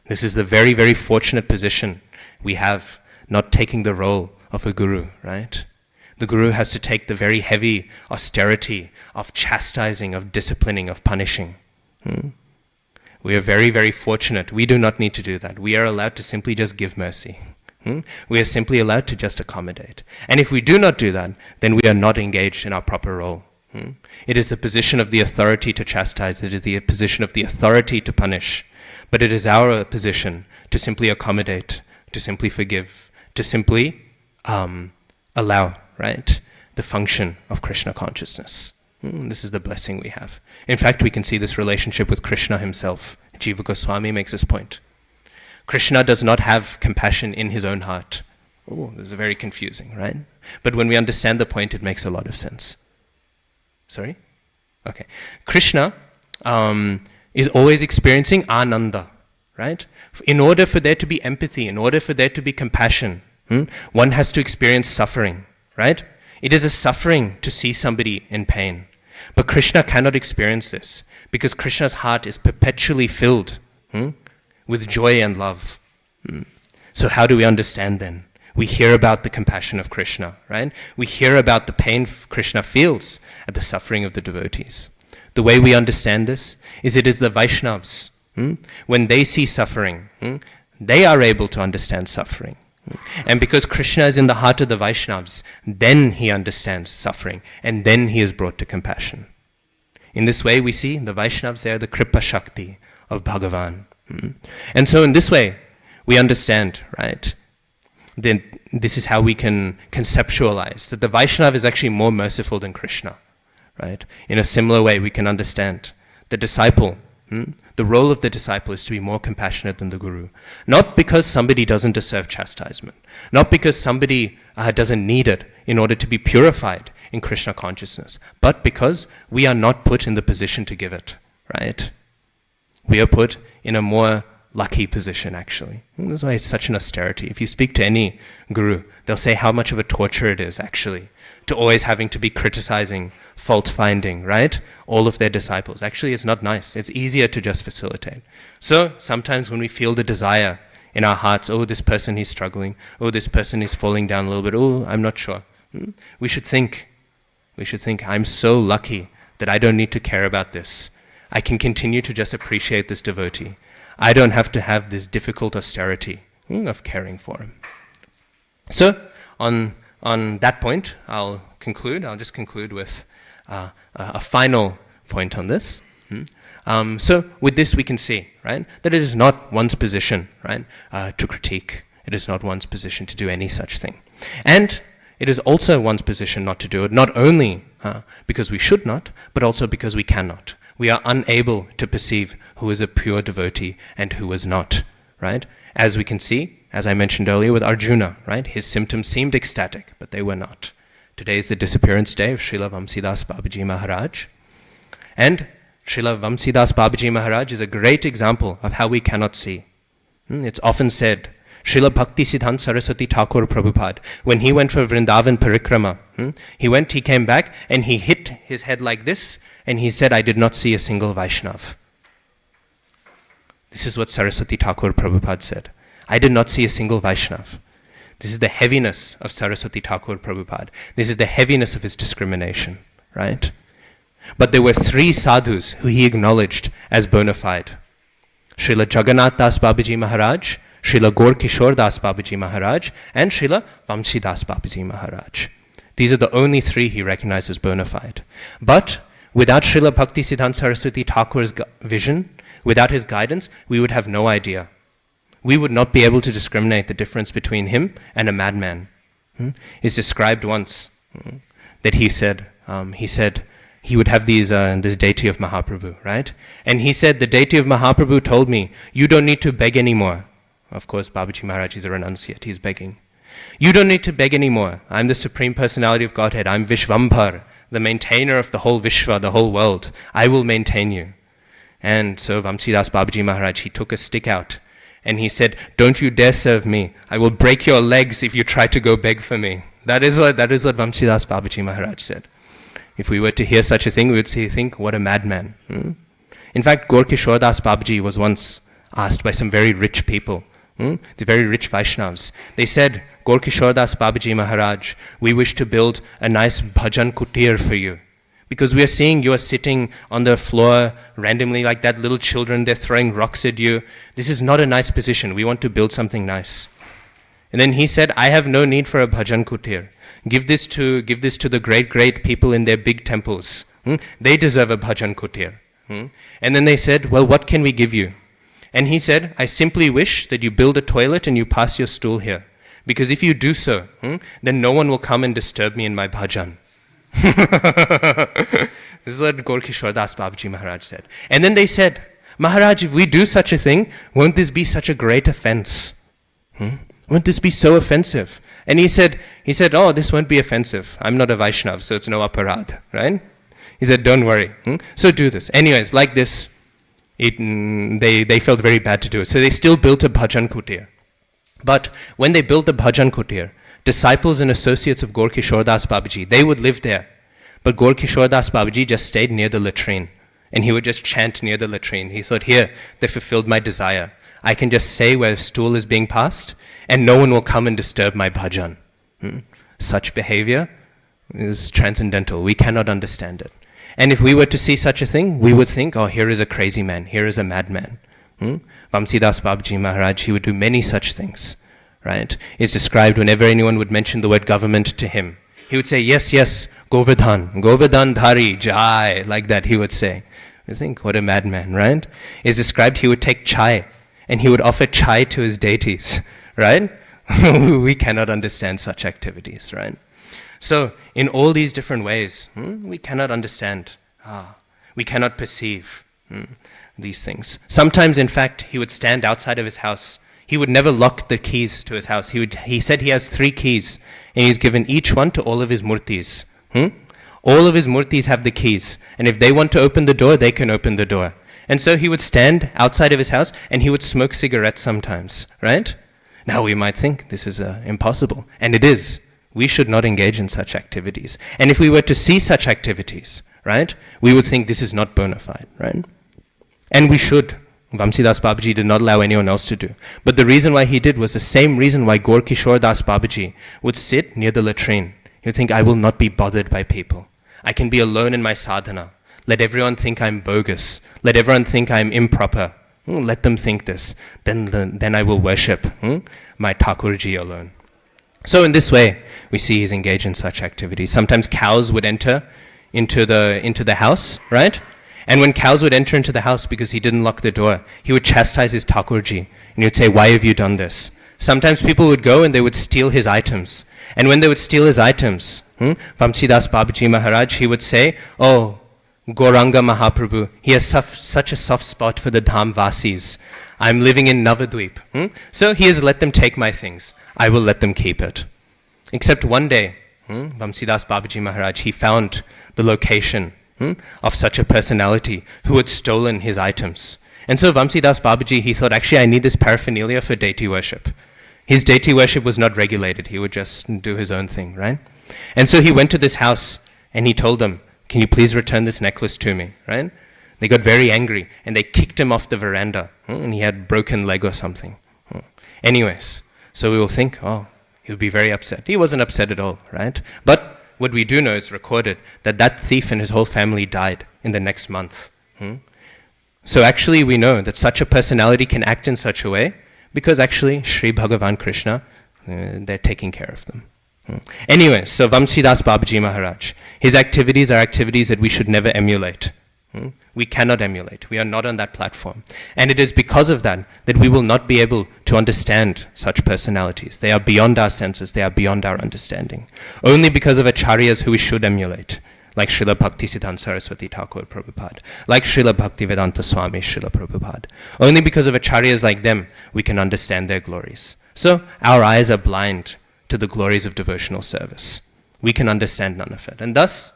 This is the very, very fortunate position we have, not taking the role of a guru, right? The guru has to take the very heavy austerity of chastising, of disciplining, of punishing. We are very, very fortunate. We do not need to do that. We are allowed to simply just give mercy. We are simply allowed to just accommodate. And if we do not do that, then we are not engaged in our proper role. It is the position of the authority to chastise. It is the position of the authority to punish. But it is our position to simply accommodate, to simply forgive, to simply allow, right, the function of Krishna consciousness. This is the blessing we have. In fact, we can see this relationship with Krishna himself. Jiva Goswami makes this point. Krishna does not have compassion in his own heart. Oh, this is very confusing, right? But when we understand the point, it makes a lot of sense. Sorry? Okay. Krishna is always experiencing ananda, right? In order for there to be empathy, in order for there to be compassion, one has to experience suffering, right? It is a suffering to see somebody in pain. But Krishna cannot experience this because Krishna's heart is perpetually filled with joy and love. So how do we understand then? We hear about the compassion of Krishna, right? We hear about the pain Krishna feels at the suffering of the devotees. The way we understand this is it is the Vaishnavas. When they see suffering, they are able to understand suffering. And because Krishna is in the heart of the Vaishnavas, then he understands suffering, and then he is brought to compassion. In this way, we see the Vaishnavas, they are the Kripa Shakti of Bhagavan. And so in this way, we understand, right? Then this is how we can conceptualize that the Vaishnava is actually more merciful than Krishna, right? In a similar way, we can understand the disciple. The role of the disciple is to be more compassionate than the guru. Not because somebody doesn't deserve chastisement. Not because somebody doesn't need it in order to be purified in Krishna consciousness. But because we are not put in the position to give it, right? We are put in a more lucky position, actually. And that's why it's such an austerity. If you speak to any guru, they'll say how much of a torture it is, actually, to always having to be criticizing, fault-finding, right? All of their disciples. Actually, it's not nice. It's easier to just facilitate. So sometimes when we feel the desire in our hearts, oh, this person is struggling, oh, this person is falling down a little bit, oh, I'm not sure. We should think, I'm so lucky that I don't need to care about this. I can continue to just appreciate this devotee. I don't have to have this difficult austerity of caring for him. So, on that point, I'll just conclude with a final point on this. So, with this we can see, right, that it is not one's position, right, to critique. It is not one's position to do any such thing. And it is also one's position not to do it, not only because we should not, but also because we cannot. We are unable to perceive who is a pure devotee and who is not, right? As we can see, as I mentioned earlier with Arjuna, right? His symptoms seemed ecstatic, but they were not. Today is the disappearance day of Srila Vamsidas Babaji Maharaj. And Srila Vamsidas Babaji Maharaj is a great example of how we cannot see. It's often said, Srila Bhaktisiddhanta Saraswati Thakur Prabhupada, when he went for Vrindavan Parikrama, he came back and he hit his head like this and he said, I did not see a single Vaishnav. This is what Saraswati Thakur Prabhupada said. I did not see a single Vaishnav. This is the heaviness of Saraswati Thakur Prabhupada. This is the heaviness of his discrimination, right? But there were 3 sadhus who he acknowledged as bona fide. Srila Jagannath Das Babaji Maharaj, Srila Gaur Kishore Das Babaji Maharaj, and Srila Vamsidas Babaji Maharaj. These are the only 3 he recognized as bona fide. But without Srila Bhaktisiddhanta Saraswati Thakur's vision, without his guidance, we would have no idea. We would not be able to discriminate the difference between him and a madman. It's described once that he said he would have this deity of Mahaprabhu, right? And he said, the deity of Mahaprabhu told me, you don't need to beg anymore. Of course, Babaji Maharaj is a renunciate, he's begging. You don't need to beg anymore. I'm the Supreme Personality of Godhead. I'm Vishvambhar, the maintainer of the whole Vishva, the whole world. I will maintain you. And so Vamsidas Babaji Maharaj, he took a stick out and he said, don't you dare serve me. I will break your legs if you try to go beg for me. That is what Vamsidas Babaji Maharaj said. If we were to hear such a thing, we would think, what a madman. In fact, Gaur Kishore Das Babaji was once asked by some very rich people, the very rich Vaishnavas. They said, Gaur Kishore Das Babaji Maharaj, we wish to build a nice bhajan kutir for you. Because we are seeing you are sitting on the floor randomly like that, little children, they're throwing rocks at you. This is not a nice position. We want to build something nice. And then he said, I have no need for a bhajan kutir. Give this to the great people in their big temples. They deserve a bhajan kutir. And then they said, well, what can we give you? And he said, I simply wish that you build a toilet and you pass your stool here. Because if you do so, then no one will come and disturb me in my bhajan. This is what Gaur Kishore Das Babaji Maharaj said. And then they said, Maharaj, if we do such a thing, won't this be such a great offense? Won't this be so offensive? And he said, oh, this won't be offensive. I'm not a Vaishnav, so it's no aparad, right? He said, don't worry. So do this. Anyways, like this, they felt very bad to do it. So they still built a bhajan kutir. But when they built the bhajan kutir, disciples and associates of Gaur Kishore Das Babaji, they would live there. But Gaur Kishore Das Babaji just stayed near the latrine. And he would just chant near the latrine. He thought, here, they fulfilled my desire. I can just say where a stool is being passed, and no one will come and disturb my bhajan. Such behavior is transcendental. We cannot understand it. And if we were to see such a thing, we would think, oh, here is a crazy man, here is a madman. Vamsidas Babaji Maharaj, he would do many such things, right? It's described whenever anyone would mention the word government to him. He would say, yes, yes, Govardhan Dhari, Jai, like that he would say. You think, what a madman, right? It's described he would take chai, and he would offer chai to his deities, right? We cannot understand such activities, right? So, in all these different ways, we cannot understand. We cannot perceive these things. Sometimes, in fact, he would stand outside of his house. He would never lock the keys to his house. He said he has 3 keys, and he's given each one to all of his murtis. All of his murtis have the keys, and if they want to open the door, they can open the door. And so he would stand outside of his house, and he would smoke cigarettes sometimes, right? Now we might think this is impossible, and it is. We should not engage in such activities. And if we were to see such activities, right, we would think this is not bona fide, right? And we should. Vamsidas Babaji did not allow anyone else to do. But the reason why he did was the same reason why Gaur Kishore Das Babaji would sit near the latrine. He would think, I will not be bothered by people. I can be alone in my sadhana. Let everyone think I'm bogus. Let everyone think I'm improper. Let them think this. Then I will worship my Thakurji alone. So in this way, we see he's engaged in such activities. Sometimes cows would enter into the house, right? And when cows would enter into the house because he didn't lock the door, he would chastise his Thakurji. And he would say, why have you done this? Sometimes people would go and they would steal his items. And when they would steal his items, Vamsidas Babaji Maharaj, he would say, oh, Gauranga Mahaprabhu, he has such a soft spot for the Dham Vasis. I'm living in Navadvip. So he has let them take my things. I will let them keep it. Except one day, Vamsidas Babaji Maharaj, he found the location of such a personality who had stolen his items. And so Vamsidas Babaji, he thought, actually, I need this paraphernalia for deity worship. His deity worship was not regulated. He would just do his own thing, right? And so he went to this house and he told them, can you please return this necklace to me, right? They got very angry and they kicked him off the veranda and he had broken leg or something. Anyways, so we will think, oh, he would be very upset. He wasn't upset at all, right? But what we do know is recorded that that thief and his whole family died in the next month. So actually we know that such a personality can act in such a way because actually Sri Bhagavan Krishna, they're taking care of them. Anyway, so Vamsidas Babaji Maharaj, his activities are activities that we should never emulate. We cannot emulate. We are not on that platform. And it is because of that that we will not be able to understand such personalities. They are beyond our senses. They are beyond our understanding. Only because of acharyas who we should emulate, like Srila Bhaktisiddhanta Saraswati Thakur Prabhupada, like Srila Bhaktivedanta Swami Srila Prabhupada. Only because of acharyas like them, we can understand their glories. So our eyes are blind to the glories of devotional service. We can understand none of it. And thus,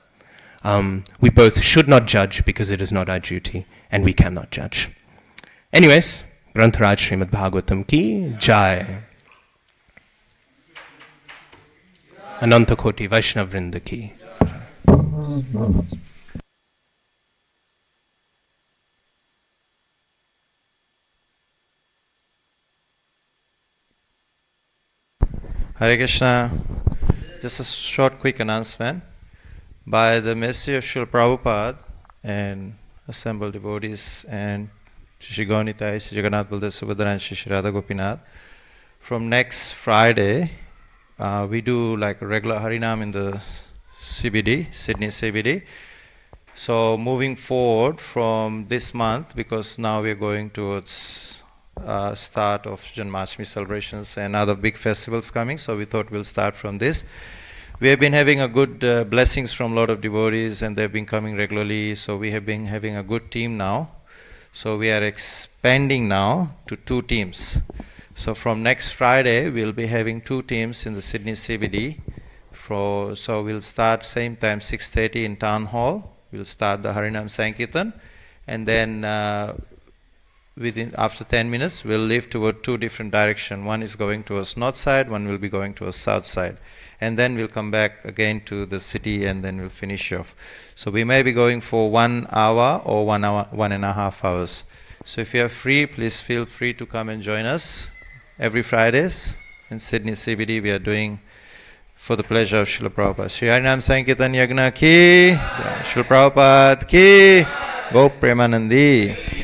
we both should not judge because it is not our duty, and we cannot judge. Anyways, Grantharaj Srimad Bhagavatam ki Jai. Ananta Koti Vaishnav Vrinda ki. Hare Krishna. Just a short, quick announcement. By the mercy of Srila Prabhupada and assembled devotees and Shri Gaunitai, Shri Jagannath Baldev Subhadra and Shri Radha Gopinath, from next Friday, we do like a regular Harinam in the CBD, Sydney CBD. So moving forward from this month, because now we are going towards start of Janmashtami celebrations and other big festivals coming, so we thought we'll start from this. We have been having a good blessings from a lot of devotees and they've been coming regularly, so we have been having a good team now. So we are expanding now to 2 teams. So from next Friday, we'll be having 2 teams in the Sydney CBD. So we'll start same time, 6:30 in Town Hall, we'll start the Harinam Sankirtan, and then after 10 minutes, we'll leave toward two different directions. One is going towards north side, one will be going towards south side. And then we'll come back again to the city, and then we'll finish off. So we may be going for 1 hour or 1 hour, 1.5 hours. So if you are free, please feel free to come and join us every Fridays in Sydney CBD. We are doing for the pleasure of Srila Prabhupada. Shri Harinam Sankirtan Yagna ki, Srila Prabhupada ki, Go Premanandi.